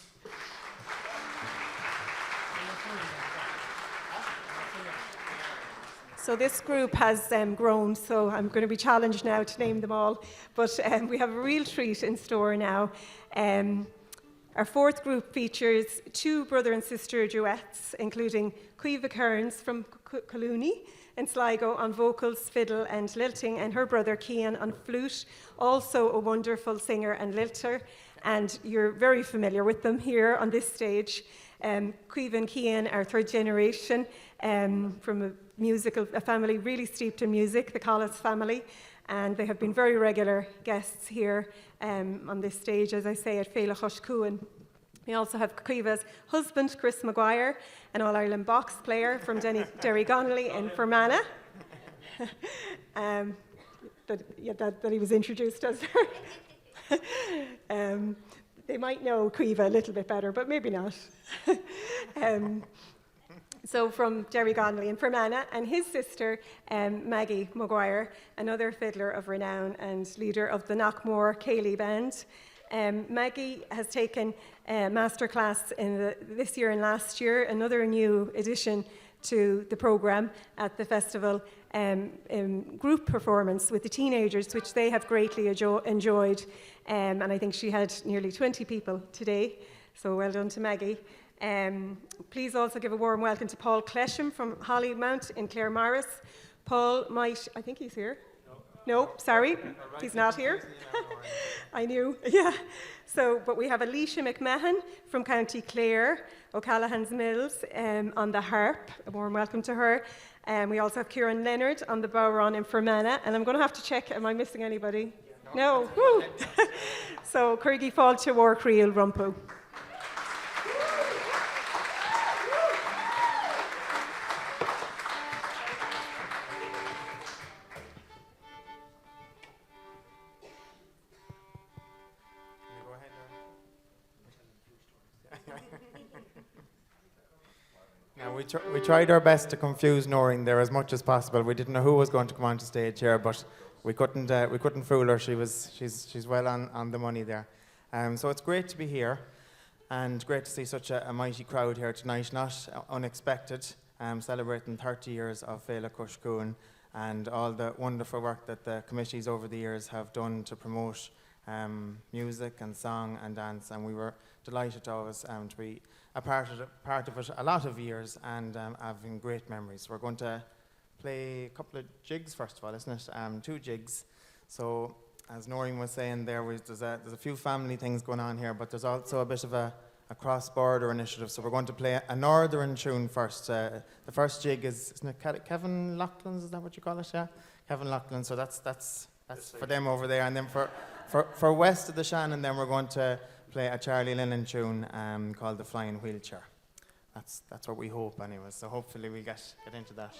So this group has grown, so I'm going to be challenged now to name them all, but we have a real treat in store now. Our fourth group features two brother and sister duets, including Caoimhe Kearns from Collooney and Sligo on vocals, fiddle and lilting, and her brother Cian on flute, also a wonderful singer and lilter, and you're very familiar with them here on this stage. Caoimhe and Cian are third generation from a family really steeped in music, the Collis family, and they have been very regular guests here on this stage, as I say, at Féile Chois Cuain. We also have Caoimhe's husband, Chris Maguire, an All-Ireland box player from Derry Connolly in Fermanagh. That he was introduced as they might know Caoimhe a little bit better, but maybe not. So from Derry Connolly in Fermanagh, and his sister, Maggie Maguire, another fiddler of renown and leader of the Knockmore Ceannabháin band. Maggie has taken a masterclass this year and last year, another new addition to the programme at the festival, group performance with the teenagers, which they have greatly enjoyed. And I think she had nearly 20 people today, so well done to Maggie. Please also give a warm welcome to Paul Clesham from Hollymount in Claremorris. Paul might, I think he's here. No, sorry, he's not here. I knew, yeah. So, but we have Alicia McMahon from County Clare, O'Callaghan's Mills, on the harp. A warm welcome to her. We also have Kieran Leonard on the bodhrán in Fermanagh, and I'm going to have to check, am I missing anybody? No. Woo. So, Corgi Fáilte War Creel Rumpu. We tried our best to confuse Noreen there as much as possible. We didn't know who was going to come onto stage here, but we couldn't fool her. She's well on the money there. So it's great to be here, and great to see such a mighty crowd here tonight. Not unexpected, celebrating 30 years of Féile Chois Cuain and all the wonderful work that the committees over the years have done to promote music and song and dance. And we were delighted to always to be a part of it a lot of years, and having great memories. We're going to play a couple of jigs first of all, isn't it? 2 jigs. So as Noreen was saying, there's a few family things going on here, but there's also a bit of a cross-border initiative. So we're going to play a northern tune first. The first jig isn't it Kevin Loughlin's? Is that what you call it? Yeah, Kevin Lochlainn. So that's for them over there, and then for west of the Shannon, then we're going to play a Charlie Lennon tune called The Flying Wheelchair. That's what we hope anyway, so hopefully we'll get into that.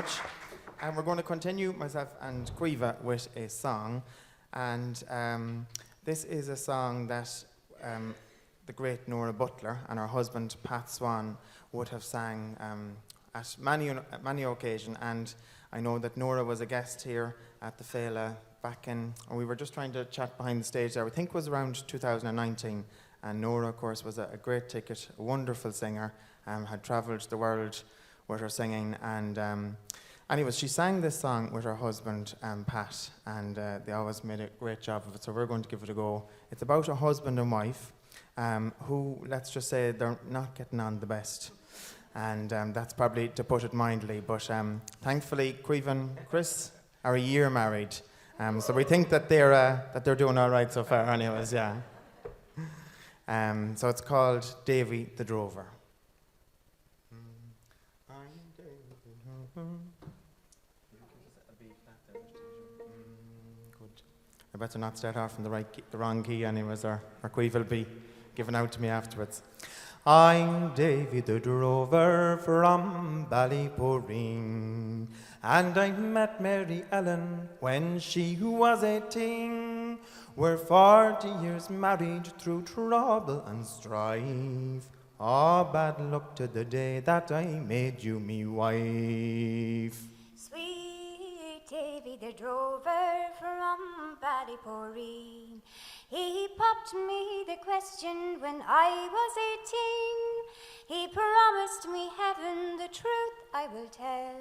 much. And we're going to continue, myself and Cuiva, with a song. And this is a song that the great Nora Butler and her husband, Pat Swan, would have sang at many occasion. And I know that Nora was a guest here at the Féile back in, and we were just trying to chat behind the stage there. I think it was around 2019. And Nora, of course, was a great ticket, a wonderful singer, had travelled the world with her singing. And anyways, she sang this song with her husband, Pat, and they always made a great job of it. So we're going to give it a go. It's about a husband and wife who, let's just say, they're not getting on the best. And that's probably to put it mildly. But thankfully, Cuiva and Chris are a year married. So we think that they're doing all right so far anyways, yeah. So it's called Davy the Drover. Good. I better not start off in the wrong key anyways, or Cuiva will be given out to me afterwards. I'm Davy the Drover from Ballyporeen, and I met Mary Ellen when she was 18. We're 40 years married through trouble and strife. Oh, bad luck to the day that I made you me wife. Sweet Davy the Drover from Ballyporeen, he popped me the question when I was 18. He promised me heaven, the truth I will tell,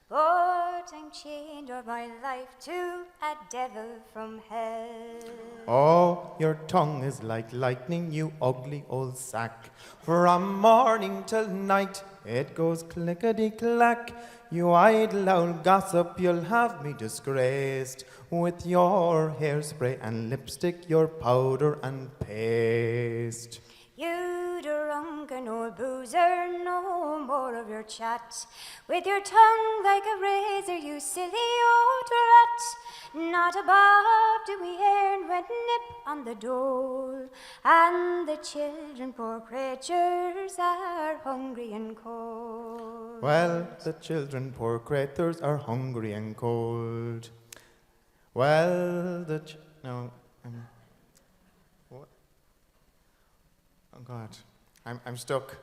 but I'm chained all my life to a devil from hell. Oh, your tongue is like lightning, you ugly old sack. From morning till night, it goes clickety-clack. You idle old gossip, you'll have me disgraced. With your hairspray and lipstick, your powder and paste. You drunken old boozer, no more of your chat. With your tongue like a razor, you silly old rat. Not a bob do we earn when nip on the dole, and the children, poor creatures, are hungry and cold. Well, the children, poor creatures, are hungry and cold. Well, what? Oh God, I'm stuck.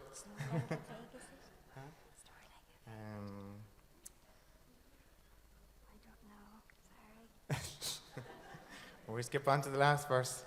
We skip on to the last verse.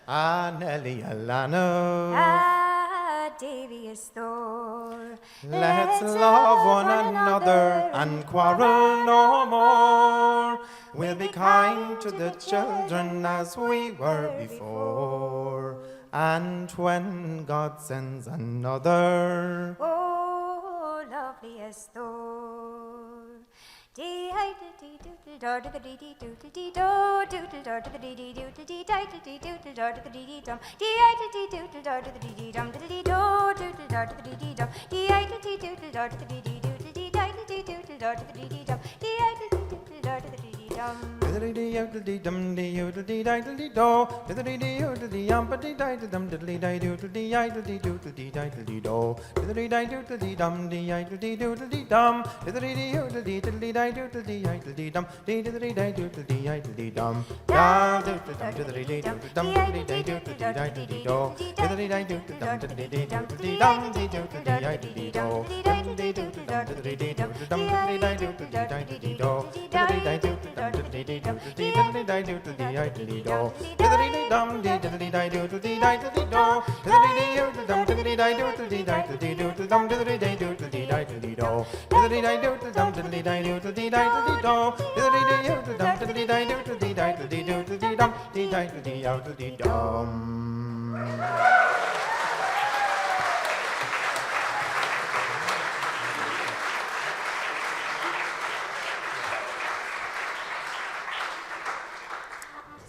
Ah, Nelly Alano. Ah, Davy is Thor. Let's love one another and quarrel no more. We'll be kind to the children as we were before. And when God sends another, oh, lovely as Thor.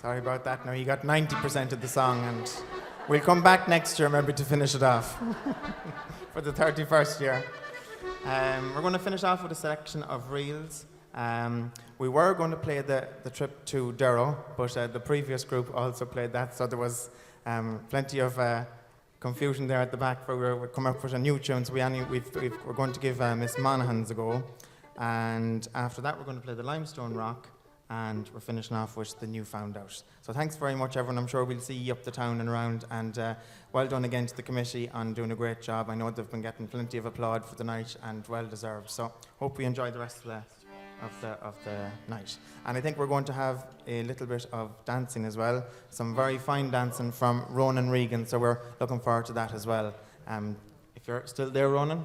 Sorry about that. Now you got 90% of the song, and we'll come back next year maybe to finish it off for the 31st year. We're going to finish off with a selection of reels. We were going to play the trip to Durrow, but the previous group also played that, so there was plenty of confusion there at the back. We're coming up with a new tune, so we're going to give Miss Monaghan's a go. And after that, we're going to play the Limestone Rock, and we're finishing off with the New Found Out. So thanks very much, everyone. I'm sure we'll see you up the town and around. And well done again to the committee on doing a great job. I know they've been getting plenty of applaud for the night, and well deserved. So hope we enjoy the rest of the night. And I think we're going to have a little bit of dancing as well. Some very fine dancing from Ronan Regan. So we're looking forward to that as well. If you're still there, Ronan.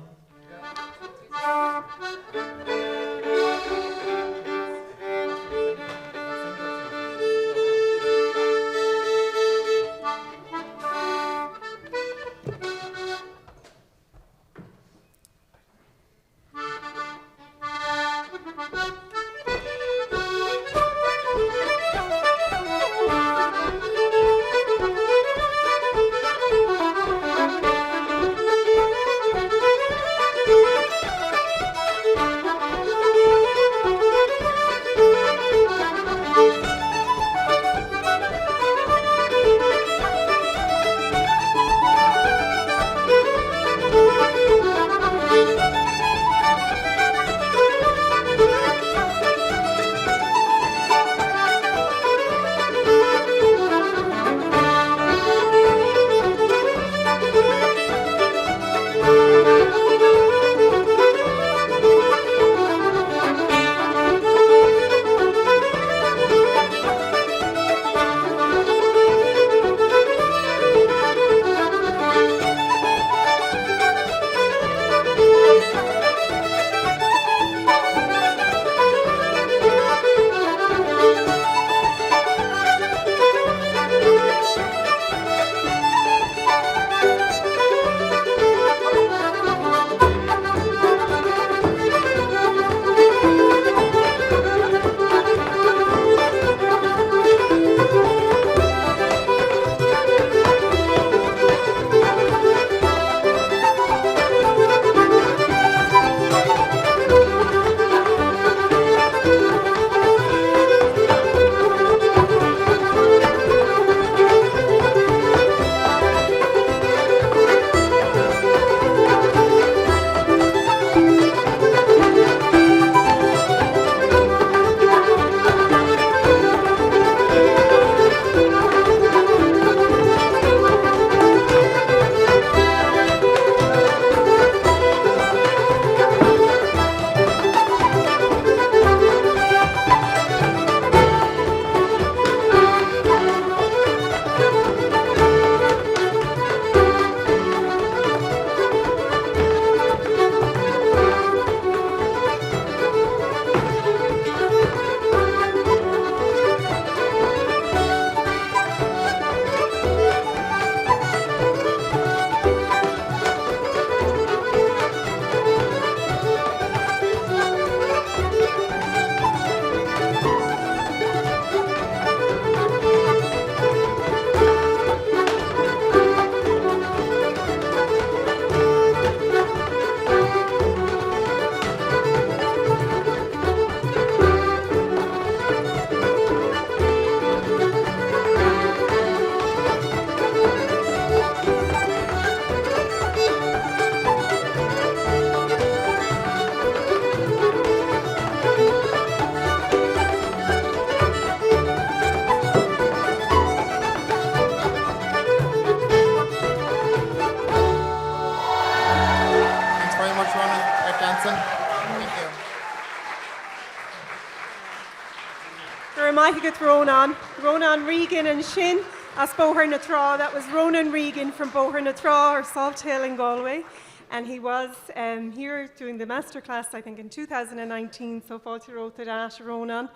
Ronan Regan and Shin as Bóthar na Trá. That was Ronan Regan from Bóthar na Trá or Soft Hill in Galway. And he was here doing the masterclass, I think, in 2019. So Fáilte wrote that Ronan,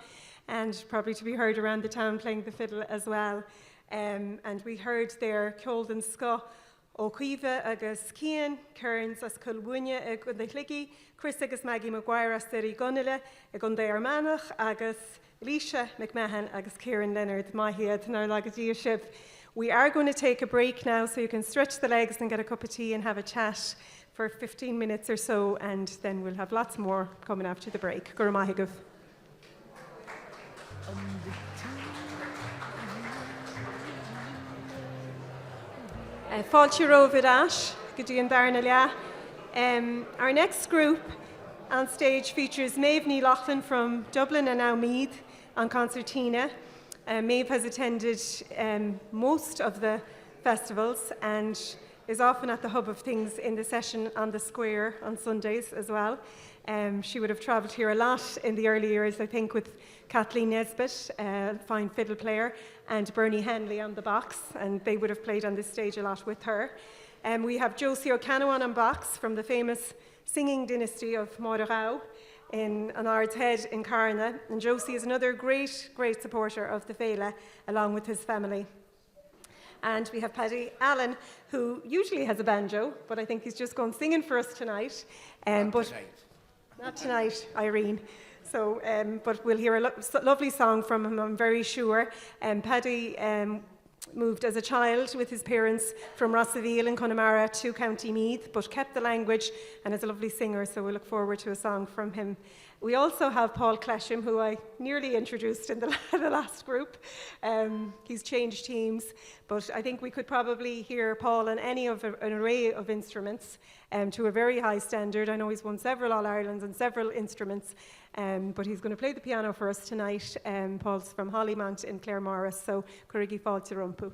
and probably to be heard around the town playing the fiddle as well. And we heard there Ceoldan Sco ó Cuimhe agus Cian, Kearns as Culwunne ag Gundachliggy, Chris agus Maggie Maguire as Deri Gunnile, ag Gundé Armanach agus Líse McMahon agus Kieran Leonard, Mahiad, Nollaig ship. We are going to take a break now so you can stretch the legs and get a cup of tea and have a chat for 15 minutes or so, and then we'll have lots more coming after the break. Gur maithigh. Fáilte roimh ash, go dtí an bearna lea. Our next group, on stage features Méabh ní Lochlainn from Dublin and now Meath on concertina. Méabh has attended most of the festivals and is often at the hub of things in the session on the square on Sundays as well. She would have travelled here a lot in the early years, I think, with Caitlín Nesbitt, a fine fiddle player, and Bernie Henley on the box, and they would have played on this stage a lot with her. We have Josie O'Canawan on box from the famous singing dynasty of Máire in an Ard's Head in Carna, and Josie is another great supporter of the Féile, along with his family. And we have Paddy Allen, who usually has a banjo, but I think he's just going singing for us tonight. Not tonight, Irene. So, but we'll hear a lovely song from him, I'm very sure. Paddy moved as a child with his parents from Rossaville in Connemara to County Meath, but kept the language and is a lovely singer, so we look forward to a song from him. We also have Paul Clesham, who I nearly introduced in the last group. He's changed teams, but I think we could probably hear Paul on any of an array of instruments to a very high standard. I know he's won several All-Irelands and several instruments, but he's going to play the piano for us tonight. Paul's from Hollymount in Claremorris, so Corrigi Fáilte Rumpu.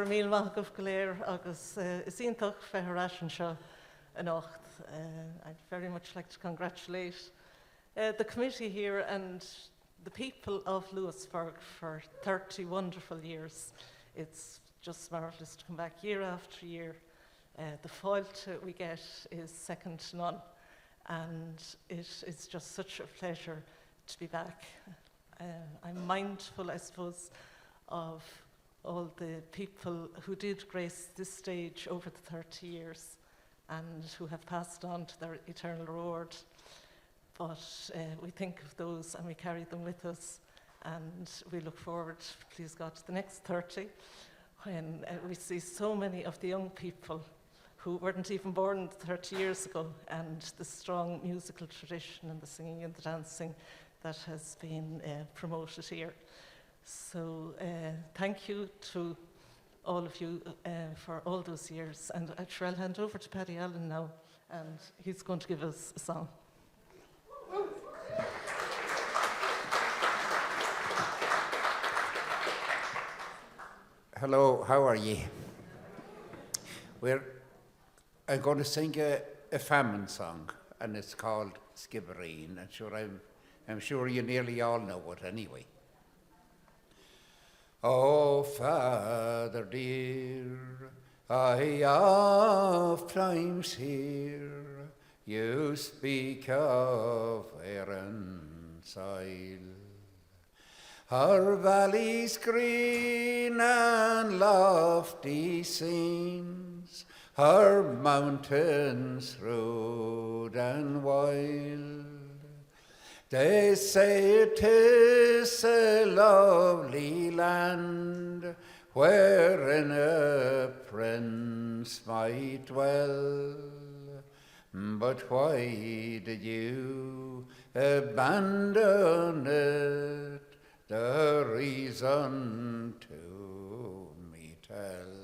Míl maith go léir agus is iontoch feithreas an seo an ocht. I'd very much like to congratulate the committee here and the people of Louisburgh for 30 wonderful years. It's just marvellous to come back year after year The foilte we get is second to none, and it is just such a pleasure to be back. I'm mindful, I suppose, of all the people who did grace this stage over the 30 years and who have passed on to their eternal reward. But we think of those and we carry them with us, and we look forward, please God, to the next 30, when we see so many of the young people who weren't even born 30 years ago, and the strong musical tradition and the singing and the dancing that has been promoted here. So thank you to all of you for all those years. And I'll hand over to Paddy Allen now, and he's going to give us a song. Hello, how are ye? I'm going to sing a famine song, and it's called Skibbereen. And I'm sure you nearly all know it anyway. Oh, Father dear, I oft times hear you speak of Erin's Isle. Her valleys green and lofty seems, her mountains rude and wild. They say it is a lovely land, wherein a prince might dwell. But why did you abandon it? The reason to me tell.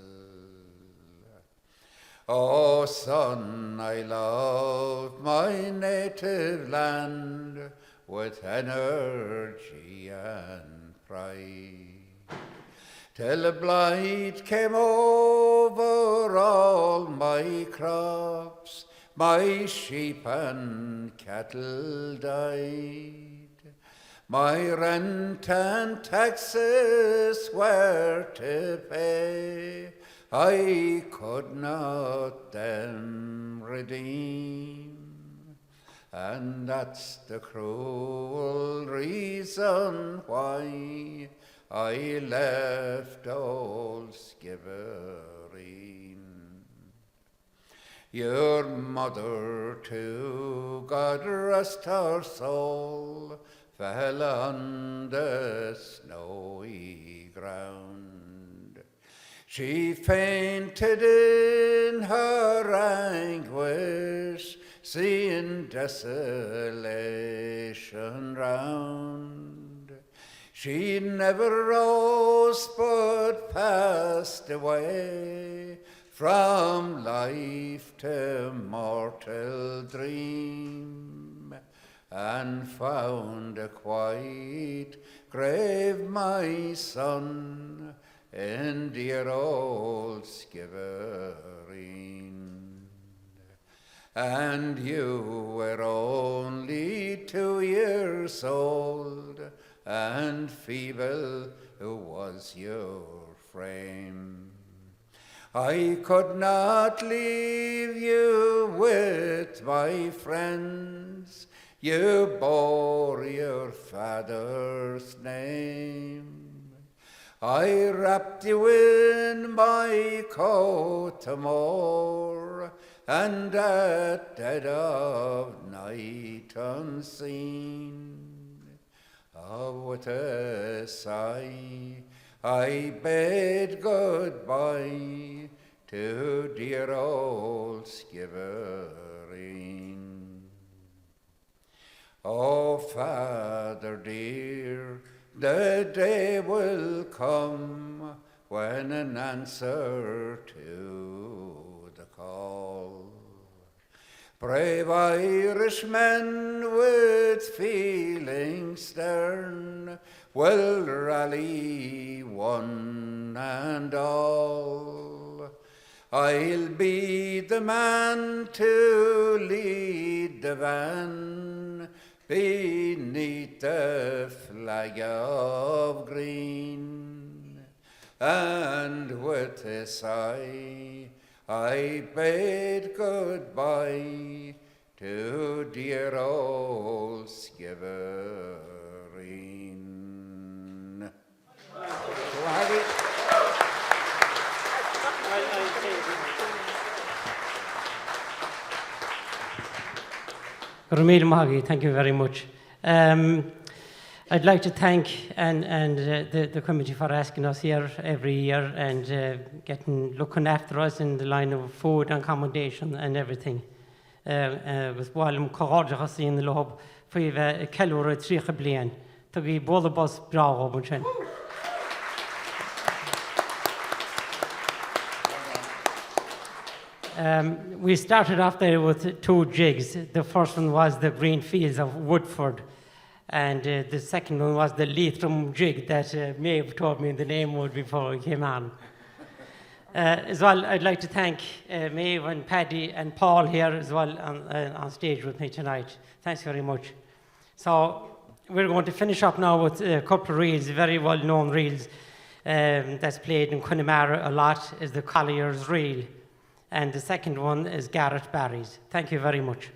Oh, son, I love my native land with energy and pride, till a blight came over all my crops, my sheep and cattle died. My rent and taxes were to pay, I could not them redeem. And that's the cruel reason why I left old Skibbereen. Your mother too, God rest her soul, fell on the snowy ground. She fainted in her anguish, seeing desolation round. She never rose but passed away from life to mortal dream, and found a quiet grave, my son, in dear old Skibbereen. And you were only 2 years old, and feeble was your frame. I could not leave you with my friends, you bore your father's name. I wrapped you in my coat of more, and at dead of night unseen, with a sigh I bade goodbye to dear old Skibbereen. Oh, Father dear, the day will come when an answer to the call. Brave Irishmen with feeling stern will rally one and all. I'll be the man to lead the van beneath the flag of green, and with a sigh I bid goodbye to dear old Skivereen. Maggie, thank you very much. I'd like to thank the committee for asking us here every year and looking after us in the line of food and accommodation and everything. With Walm Corrodachas in the Lob, for a Gearóid trícha Bliain, to be both of us bravo bunchen. We started off there with 2 jigs. The first one was the Green Fields of Woodford, and the second one was the Leitrim jig that Méabh told me the name would before we came on. As well, I'd like to thank Mayo and Paddy and Paul here as well on stage with me tonight. Thanks very much. So we're going to finish up now with a couple of reels, very well-known reels that's played in Connemara a lot, is the Collier's reel. And the second one is Garrett Barry's. Thank you very much.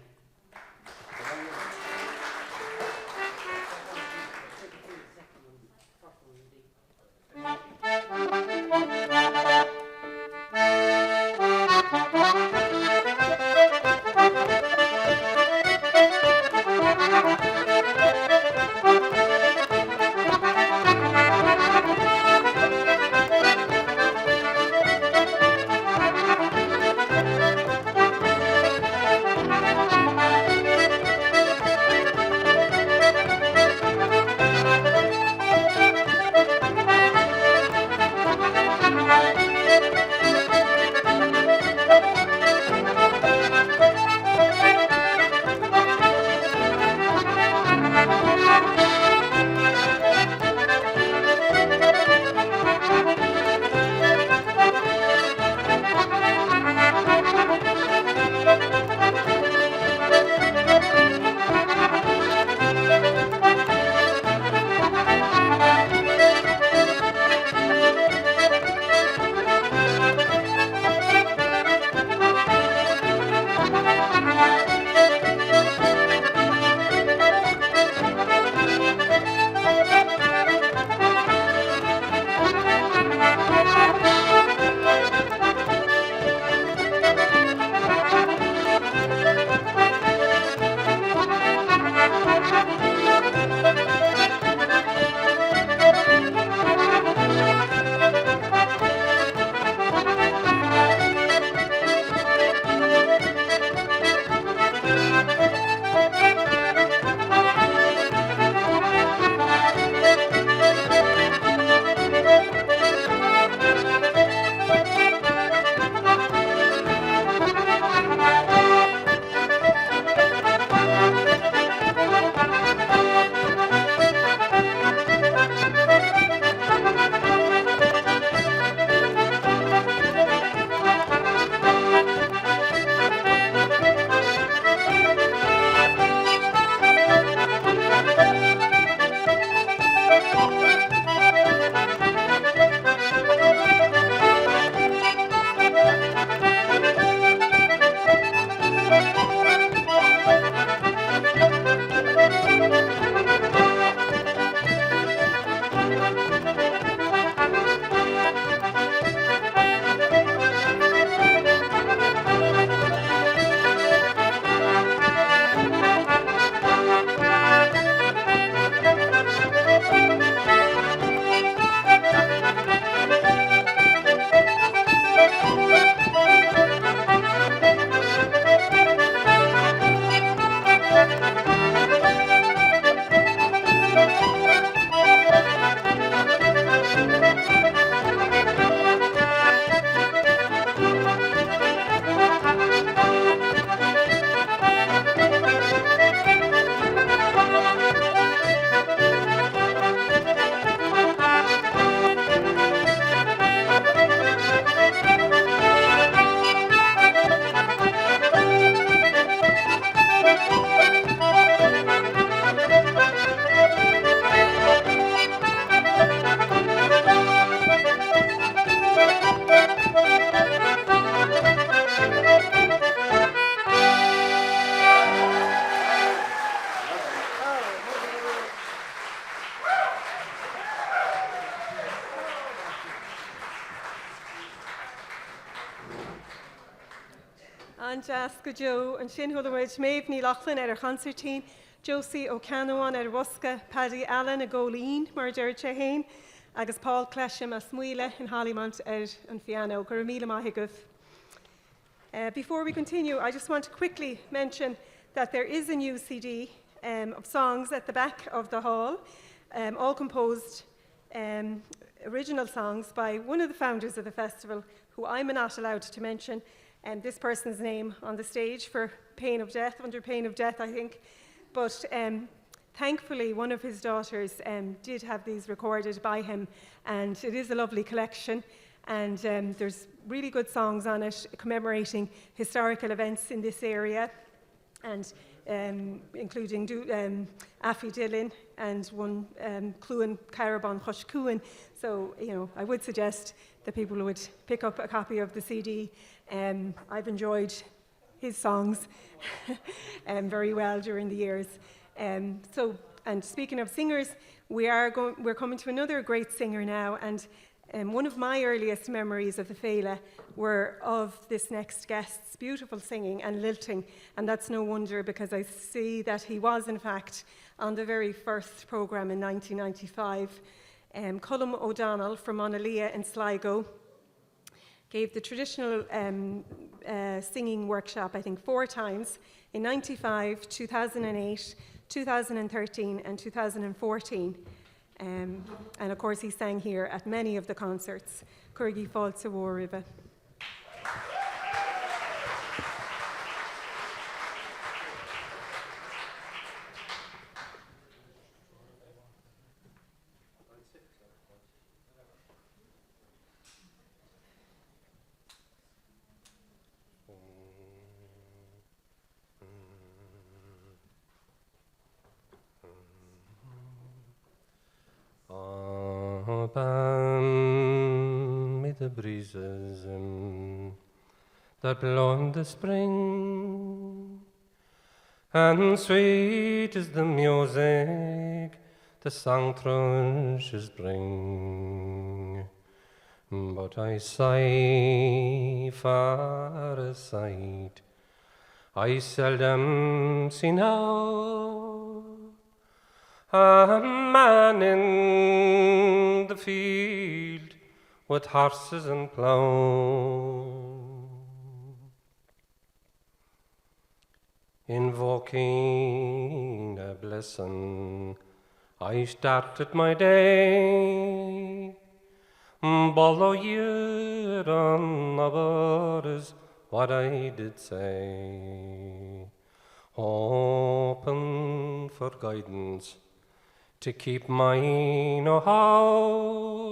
and Jasca Joe and Shin Hulawid Méabh ní Lochlainn ar Concertine, Josie ó Ceannabháin ar Wasca, Paddy Allen a Golín mar Deirdre Hain, agus Paul Clesham a Smuile in Hollymont ar an Fiano, gur míle maithigh. Before we continue, I just want to quickly mention that there is a new CD of songs at the back of the hall, all composed original songs by one of the founders of the festival, who I'm not allowed to mention this person's name on the stage for pain of death, under pain of death, I think. But thankfully, one of his daughters did have these recorded by him, and it is a lovely collection. And there's really good songs on it commemorating historical events in this area, and including Affy Dillon and one Cluan Caravan Chois Cuain. So, you know, I would suggest that people would pick up a copy of the CD. I've enjoyed his songs very well during the years. And speaking of singers, we're coming to another great singer now, and one of my earliest memories of the Féile were of this next guest's beautiful singing and lilting, and that's no wonder because I see that he was in fact on the very first programme in 1995. Colm O'Donnell from Nollaig in Sligo gave the traditional singing workshop, I think, 4 times, in 95, 2008, 2013 and 2014. And of course he sang here at many of the concerts. Curgi Fáilte Mhór. With the breezes that blow in the spring, and sweet is the music the song thrushes bring. But I sigh far aside, I seldom see now a man in the field with horses and plough, invoking a blessing. I started my day, below year on about is what I did say, hoping for guidance to keep my know-how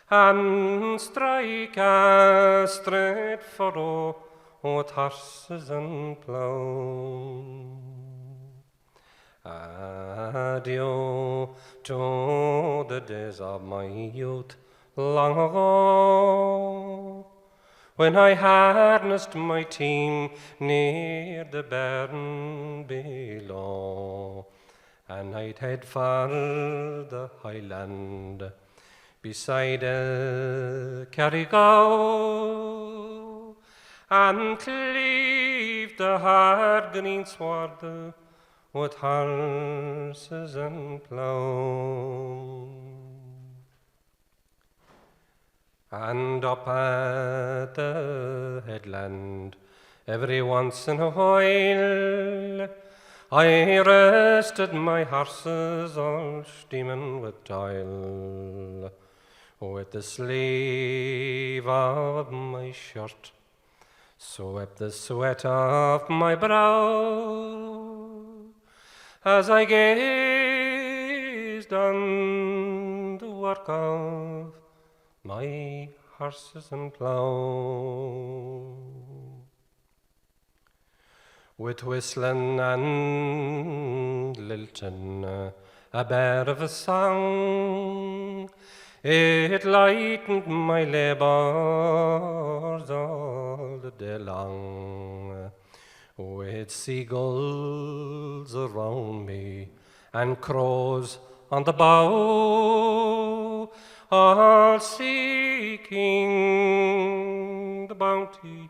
and strike a straight furrow with horses and plough. Adieu to the days of my youth long ago, when I harnessed my team near the barn below, and I'd head for the highland beside a Carrigaw, and cleave the hard green sward with horses and plough. And up at the headland, every once in a while, I rested my horses all steaming with toil, with the sleeve of my shirt swept the sweat off my brow, as I gazed on the work of my horses and plough. With whistling and lilting, a bed of a song, it lightened my labours all the day long. With seagulls around me and crows on the bough, all seeking the bounty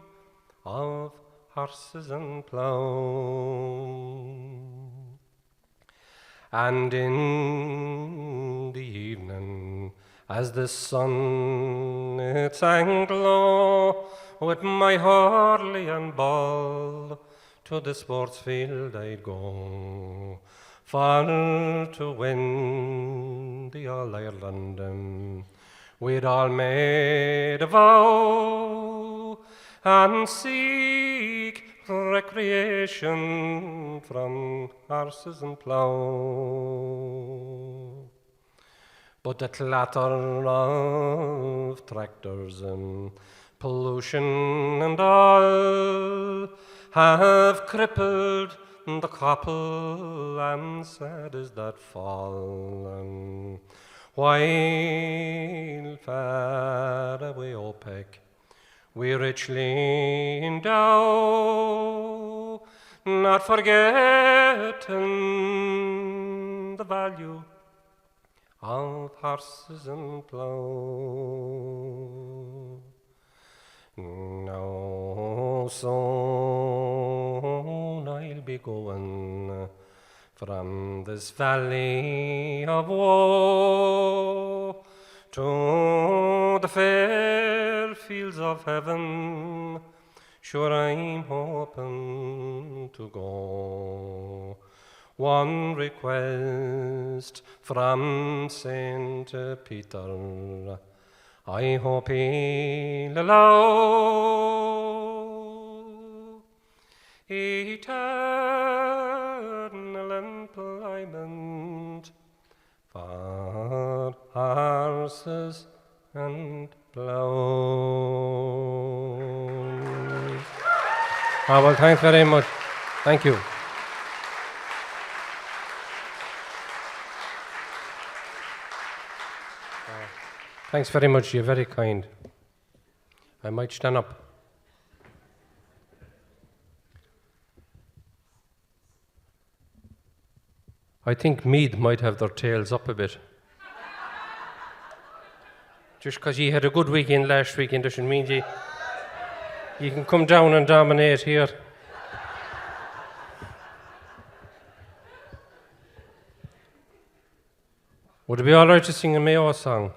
of horses and plough. And in the evening, as the sun it sank low, with my Harley and ball, to the sports field I'd go, for to win the All-Ireland. We'd all made a vow and seek recreation from horses and plough. But the clatter of tractors and pollution and all have crippled the couple, and sad is that fallen. While far away Opec, we richly endow, not forgetting the value of horses and plough. Now soon I'll be going from this valley of woe to the fair fields of heaven. Sure, I'm hoping to go. One request from Saint Peter, I hope he'll allow eternal employment for horses and plough. Oh, well, thanks very much. Thank you. Thanks very much, you're very kind. I might stand up. I think Meath might have their tails up a bit. Just because you had a good weekend last weekend doesn't mean you can come down and dominate here. Would it be all right to sing a Mayo song?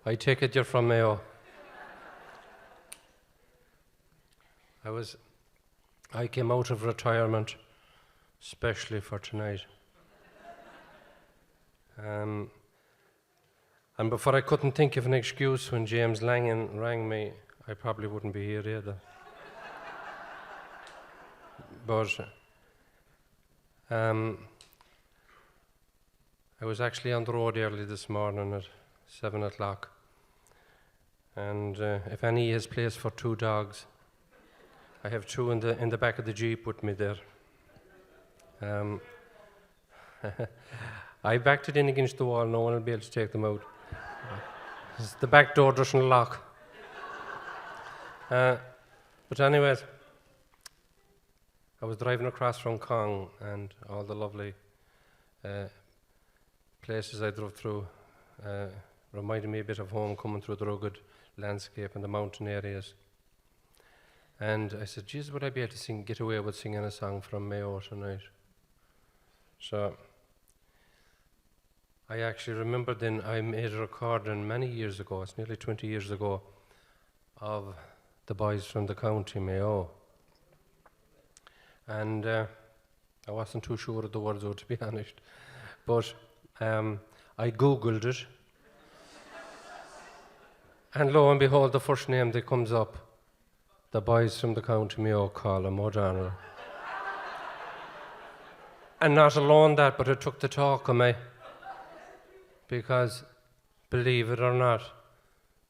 I take it you're from Mayo. I came out of retirement especially for tonight. And before I couldn't think of an excuse when James Langan rang me, I probably wouldn't be here either. But I was actually on the road early this morning at 7 o'clock. And if any has place for 2 dogs, I have 2 in the back of the Jeep with me there. I backed it in against the wall, no one will be able to take them out. The back door doesn't lock. But anyways, I was driving across from Cong and all the lovely places I drove through reminded me a bit of home, coming through the rugged landscape and the mountain areas. And I said, geez, would I be able to get away with singing a song from Mayo tonight? So I actually remember then I made a recording many years ago, it's nearly 20 years ago, of the boys from the county Mayo. And I wasn't too sure of the words, though, to be honest. But I Googled it. And lo and behold, the first name that comes up, the boys from the county Mayo, Colm O'Donnell. And not alone that, but it took the talk of me. Because, believe it or not,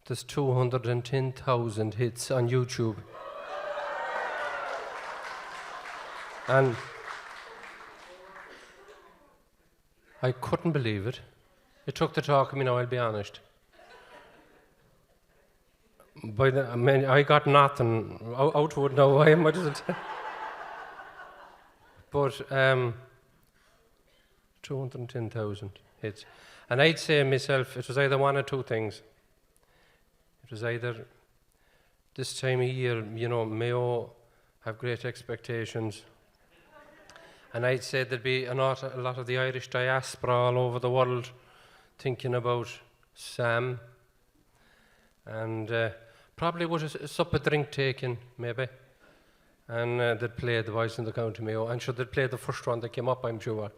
there's 210,000 hits on YouTube. And I couldn't believe it. It took the talk of me now, I'll be honest. I got nothing outward now, I might as well tell. But 210,000 hits. And I'd say myself, it was either one or two things. It was either this time of year, you know, Mayo have great expectations. And I'd say there'd be a lot of the Irish diaspora all over the world thinking about Sam. And probably would a supper drink taken, maybe. And they'd play the boys in the County Mayo. And sure, they'd play the first one that came up, I'm sure.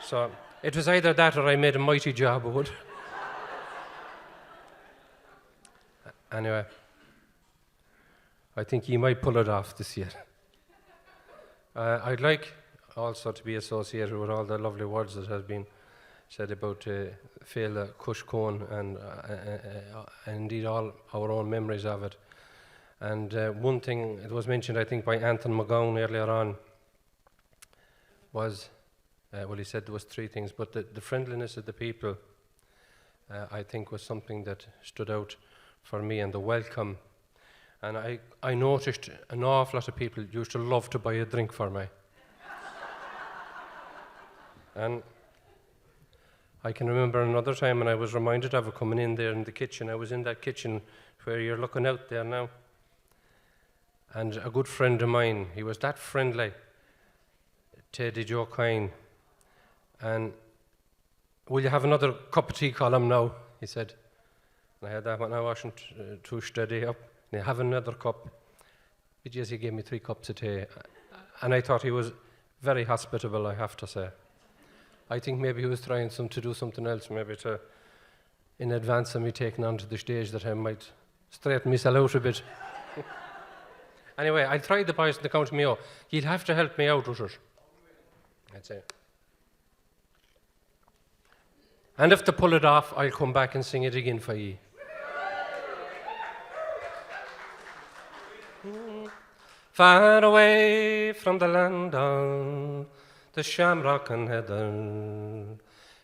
So it was either that or I made a mighty job of it. Anyway, I think you might pull it off this year. I'd like also to be associated with all the lovely words that have been said about Féile, Chois Cuain, and indeed all our own memories of it. And one thing that was mentioned, I think, by Antóin MacGabhann earlier on was, well, he said there was three things, but the friendliness of the people, I think, was something that stood out for me, and the welcome. And I noticed an awful lot of people used to love to buy a drink for me. And I can remember another time when I was reminded of it coming in there in the kitchen. I was in that kitchen where you're looking out there now. And a good friend of mine, he was that friendly, Chois Cuain. And will you have another cup of tea, Colm, now? He said. And I had that one. I wasn't too steady up. And have another cup. He gave me 3 cups of tea. And I thought he was very hospitable, I have to say. I think maybe he was trying to do something else, maybe to, in advance of me taking onto the stage, that I might straighten myself out a bit. Anyway, I'll try the boys in the County Mayo. You'll have to help me out with it. I'd say. And if they pull it off, I'll come back and sing it again for you. Far away from the land of the shamrock and heather,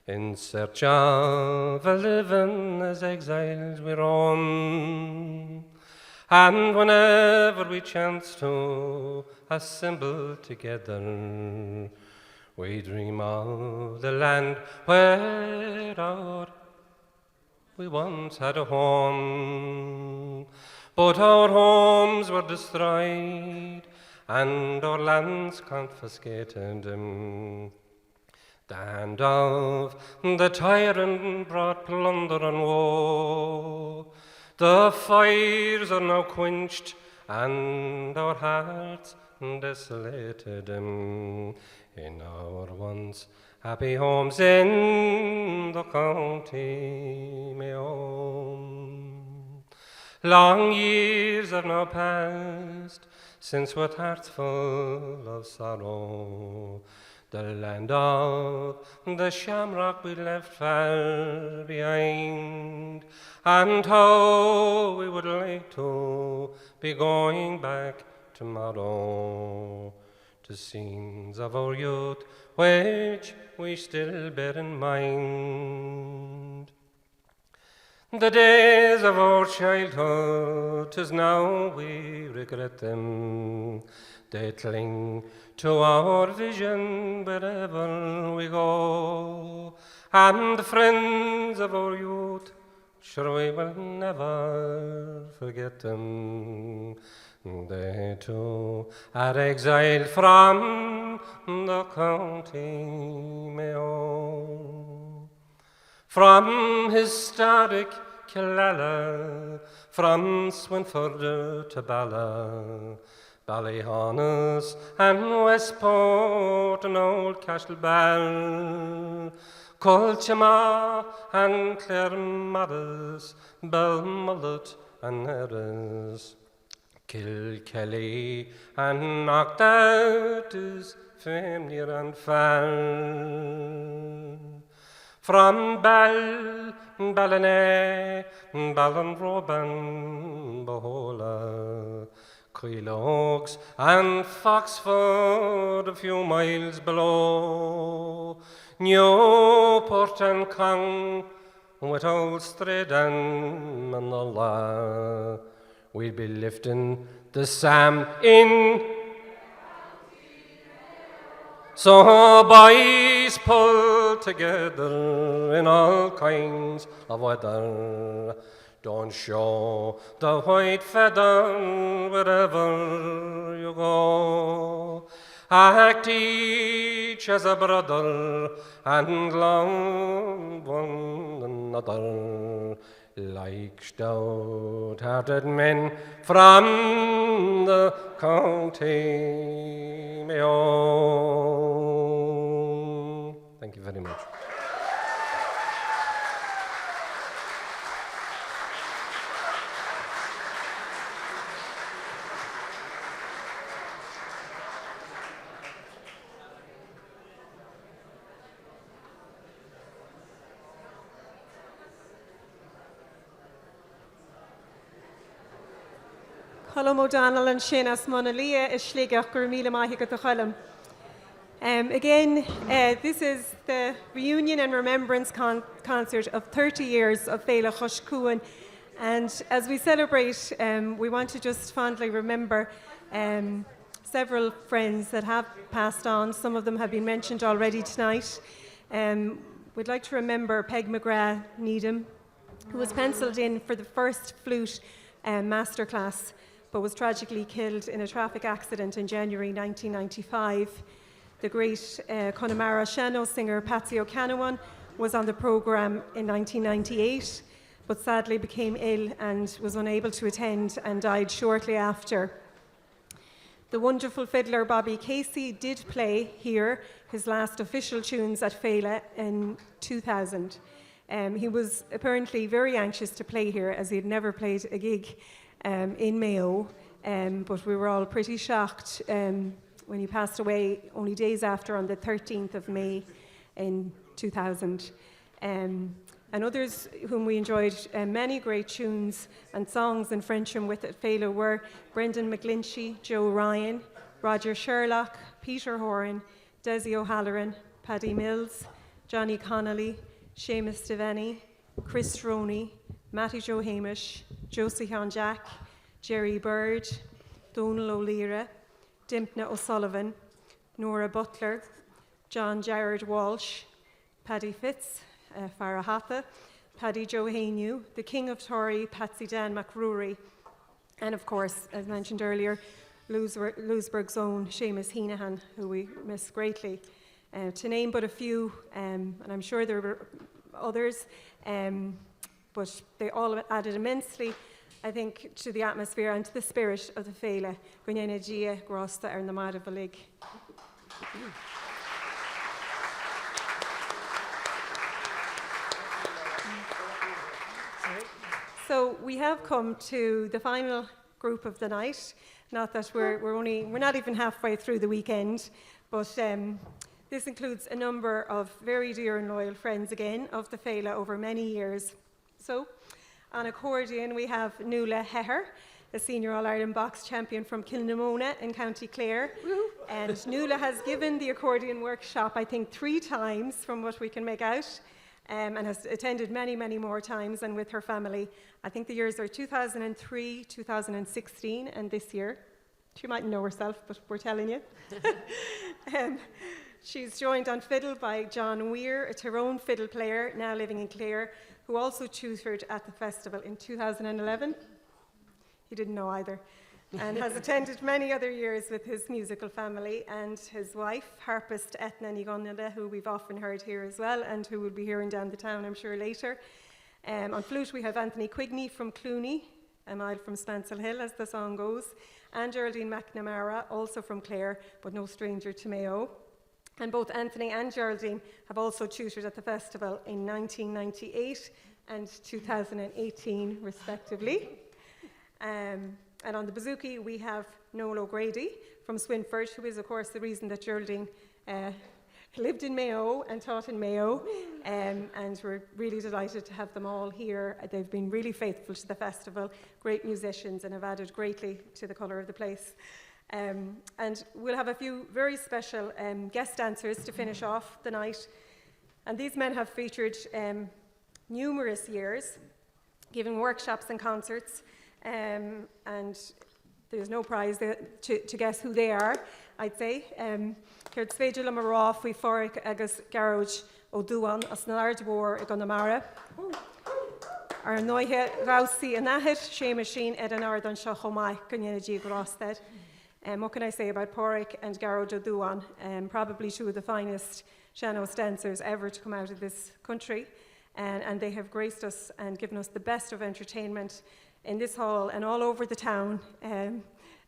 in search of a living as exiles we roam. And whenever we chance to assemble together, we dream of the land where we once had a home. But our homes were destroyed and our lands confiscated. The hand of the tyrant brought plunder and woe. The fires are now quenched and our hearts desolated. In our once happy homes in the County Mayo. Long years have now passed since with hearts full of sorrow the land of the shamrock we left far behind, and how we would like to be going back tomorrow to scenes of our youth which we still bear in mind. The days of our childhood, 'tis now we regret them. They cling to our vision wherever we go. And the friends of our youth, sure we will never forget them. They too are exiled from the County Mayo. From historic Killala, from Swinford to Balla, Ballyhonus and Westport and Old Castlebar, Colchama and Claremorris, Belmullet and Erris, Kilkelly and Knockdout, Faimnir and Farrell. From Ballina, Ballinroban, Bohola, Quillogs and Foxford a few miles below, Newport and Cong, with Old Stradon and Nollaig, we'll be lifting the Sam in So boys pull together in all kinds of weather. Don't show the white feather wherever you go. Act each as a brother and love one another, like stout-hearted men from the county Mayo. Thank you very much. Colm O'Donnell and Shinnas Monalia is Schligach Gurmila Mahika to Colm. Again, this is the reunion and remembrance concert of 30 years of Féile Chois Cuain. And as we celebrate, we want to just fondly remember several friends that have passed on. Some of them have been mentioned already tonight. We'd like to remember Peg McGrath Needham, who was penciled in for the first flute masterclass, but was tragically killed in a traffic accident in January 1995. The great Connemara Shannon singer Patsy O'Canawan was on the programme in 1998, but sadly became ill and was unable to attend and died shortly after. The wonderful fiddler Bobby Casey did play here his last official tunes at Féile in 2000. He was apparently very anxious to play here as he had never played a gig in Mayo, but we were all pretty shocked when he passed away only days after on the 13th of May in 2000. And others whom we enjoyed many great tunes and songs in Frensham with at Féile were Brendan McGlinchey, Joe Ryan, Roger Sherlock, Peter Horan, Desi O'Halloran, Paddy Mills, Johnny Connolly, Seamus Devaney, Chris Roney, Matty Joe Hamish, Josie Jack, Jerry Bird, Donal O'Leary, Dimpna O'Sullivan, Nora Butler, John Jared Walsh, Paddy Fitz, Farrell Hatha, Paddy Joe Hainu, the King of Tory, Patsy Dan McRory, and of course, as mentioned earlier, Louisburgh's own Seamus Heenahan, who we miss greatly. To name but a few, and I'm sure there were others, but they all added immensely, I think, to the atmosphere and to the spirit of the Féile. Gwynena Gia, Grosta, and the Méabh. So we have come to the final group of the night. Not that we're not even halfway through the weekend, but this includes a number of very dear and loyal friends again of the Féile over many years. So, on accordion we have Nuala Heher, a senior All-Ireland box champion from Kilnamona in County Clare. And Nuala has given the accordion workshop, I think, 3 times from what we can make out, and has attended many, many more times, and with her family. I think the years are 2003, 2016, and this year. She mightn't know herself, but we're telling you. She's joined on fiddle by John Weir, a Tyrone fiddle player now living in Clare, who also tutored at the festival in 2011. He didn't know either. And has attended many other years with his musical family, and his wife, harpist Etna Nigonada, who we've often heard here as well, and who will be hearing down the town, I'm sure, later. On flute, we have Anthony Quigney from Clooney, a mile from Spancil Hill, as the song goes, and Geraldine McNamara, also from Clare, but no stranger to Mayo. And both Anthony and Geraldine have also tutored at the festival in 1998 and 2018, respectively. And on the bouzouki, we have Noel O'Grady from Swinford, who is, of course, the reason that Geraldine lived in Mayo and taught in Mayo. And we're really delighted to have them all here. They've been really faithful to the festival, great musicians, and have added greatly to the colour of the place. And we'll have a few very special guest dancers to finish off the night. And these men have featured numerous years, giving workshops and concerts. And there's no prize to guess who they are. I'd say. Céirt féidir le marrá faoi Farrell agus Gearóid ó dúan as na ardmór ag an amara. Ar an nóithe rásaí an ahid, séime sin an ard an seo chomáid gonneanadí grástead. What can I say about Pádraig and Gearóid ó dúan? Probably two of the finest sean-nós dancers ever to come out of this country. And they have graced us and given us the best of entertainment in this hall and all over the town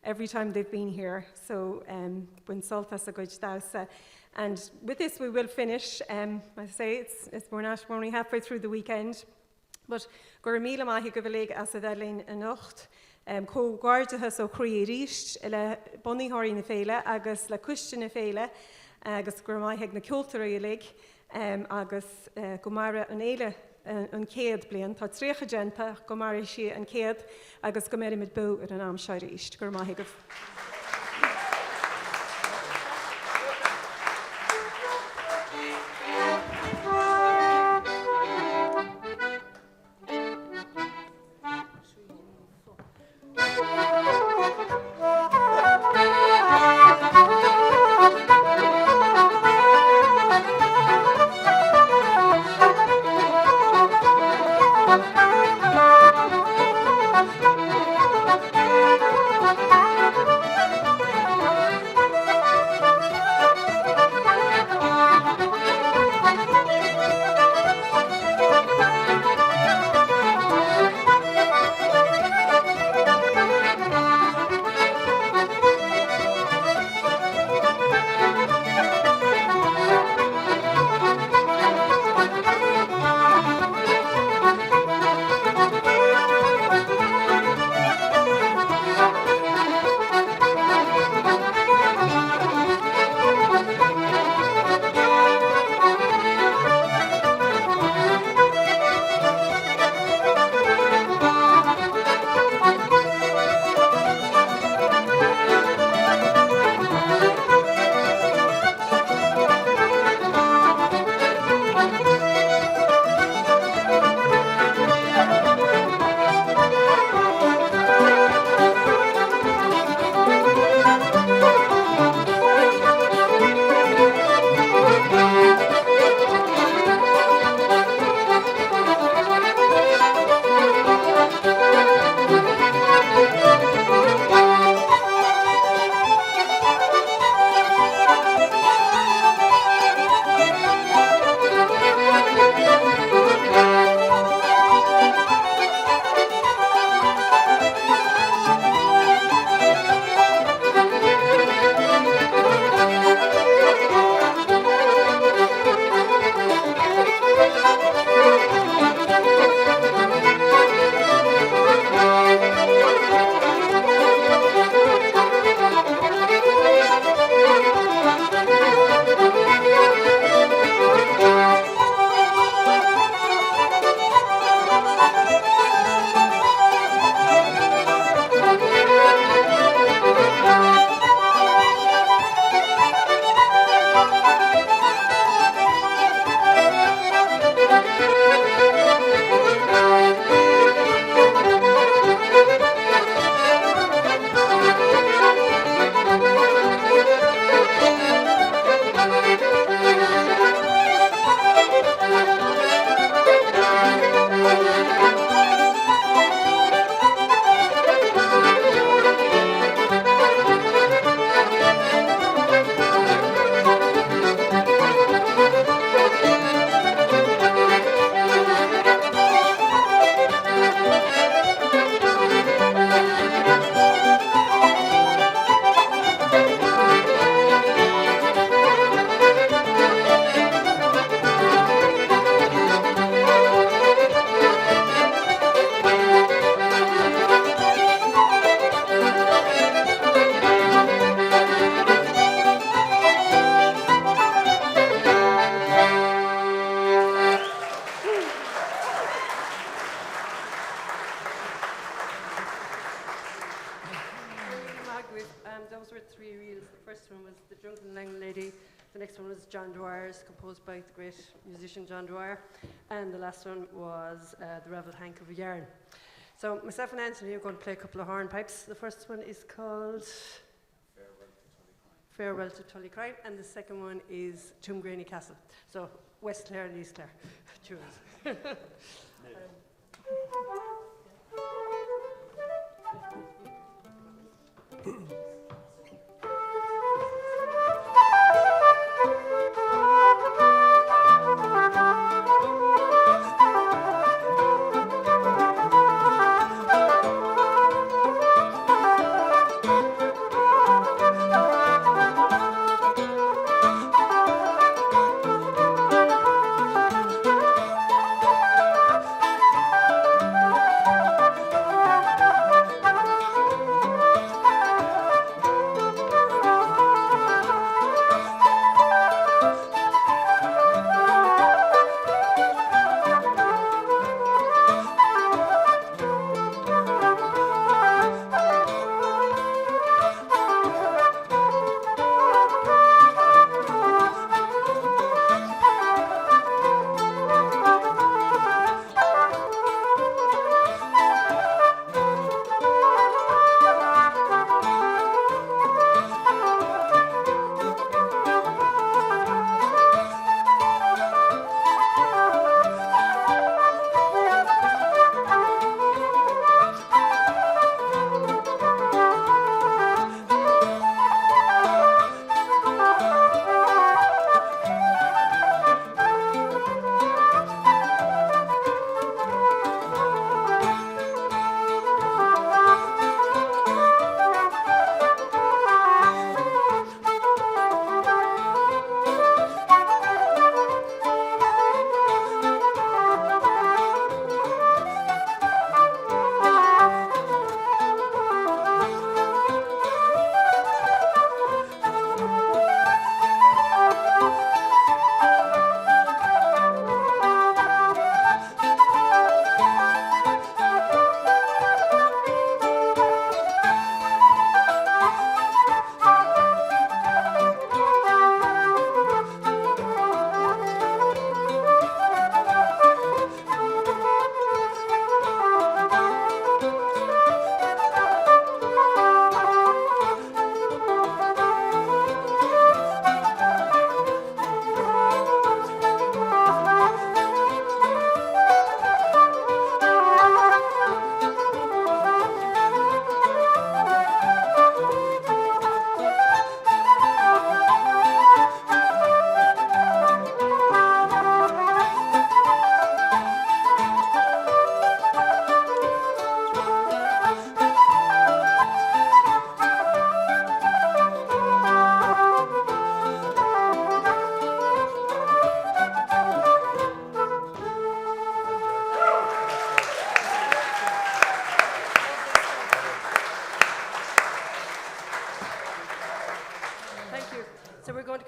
every time they've been here. So, when soltas a good dausa. And with this, we will finish. I say we're only halfway through the weekend. But gur míle maith go bhfuil as a bheitlein a nocht. Có guardathe ó cherished le boníthirí na Féile agus le cuiste na Féile agus gur maith na cultúra lig agus go mara an éile an céad bliain. Tá tríocha genta go mara si an céad agus go méid mid bú ar an am cherished gur maith go. The next one was John Dwyer's, composed by the great musician John Dwyer. And the last one was The Revel Hank of a Yarn. So myself and Anthony are going to play a couple of hornpipes. The first one is called Farewell to Tullycrine, and the second one is Tumgraney Castle. So West Clare and East Clare. Choose.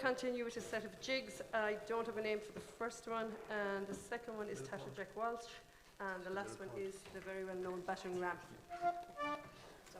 Continue with a set of jigs. I don't have a name for the first one, and the second one is Tatterjack Walsh, and the last one is the very well-known Battering Ram. So.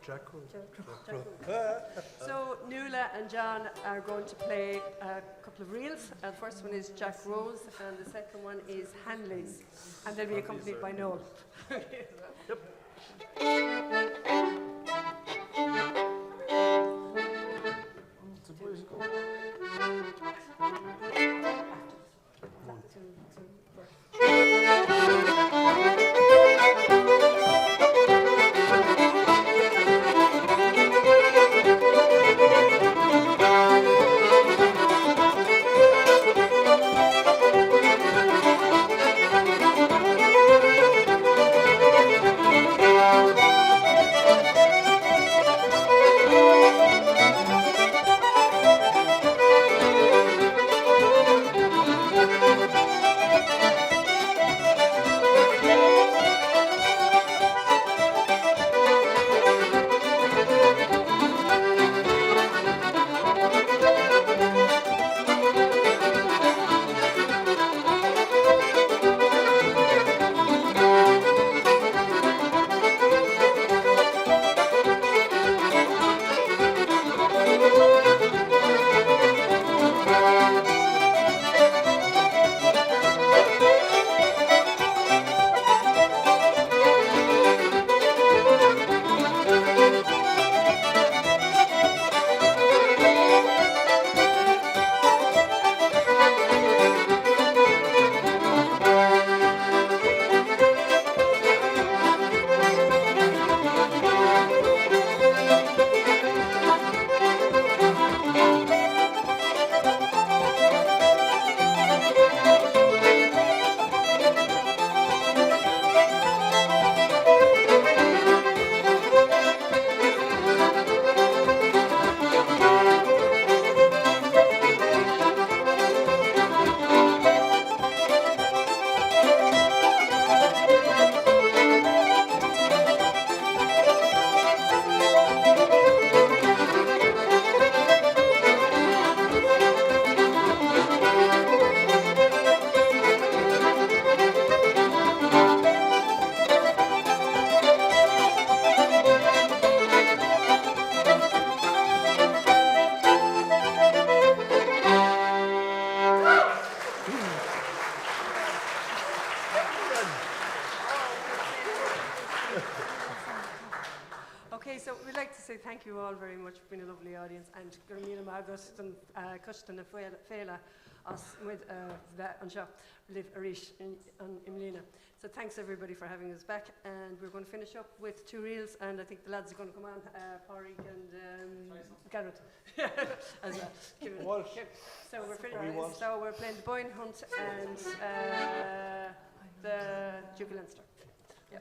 Jack So Nuala and John are going to play a couple of reels. The first one is Jack Rose, and the second one is Hanley's, and they'll be accompanied by Noel. Okay, so we'd like to say thank you all very much for being a lovely audience, and Gurmina Magus and Custan and Féile us with that and shop live Arish in Imlina. So thanks everybody for having us back, and we're going to finish up with two reels, and I think the lads are going to come on, Pádraig and Gearóid as well. Walsh. So we're finished. So we're playing the Boyne Hunt and the Duke of Leinster. Yeah.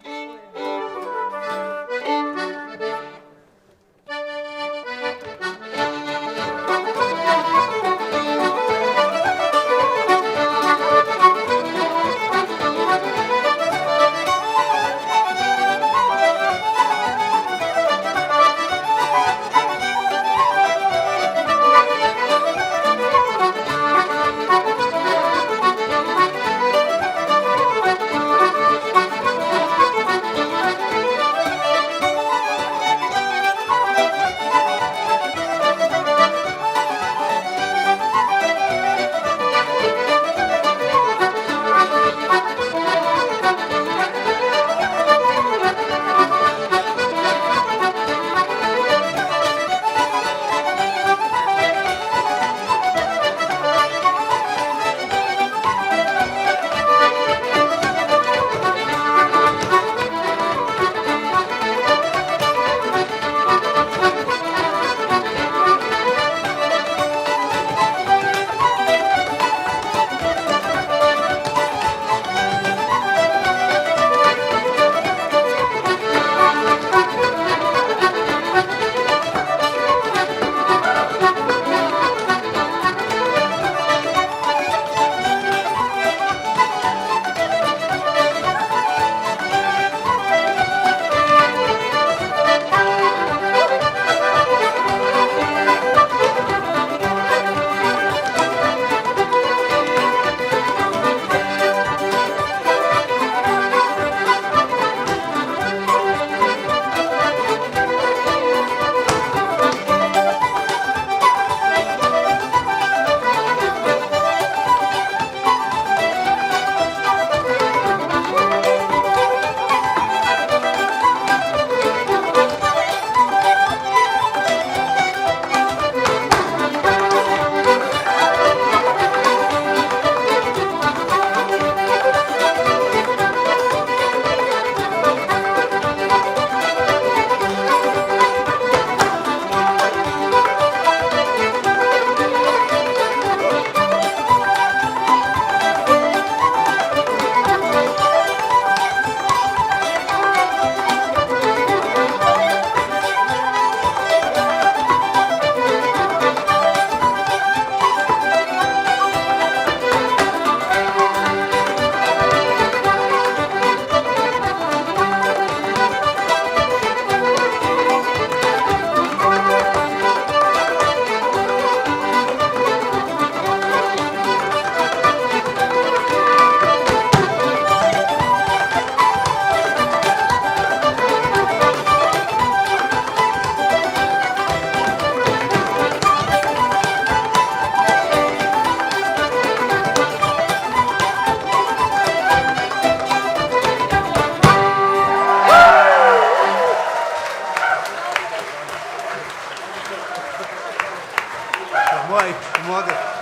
Why?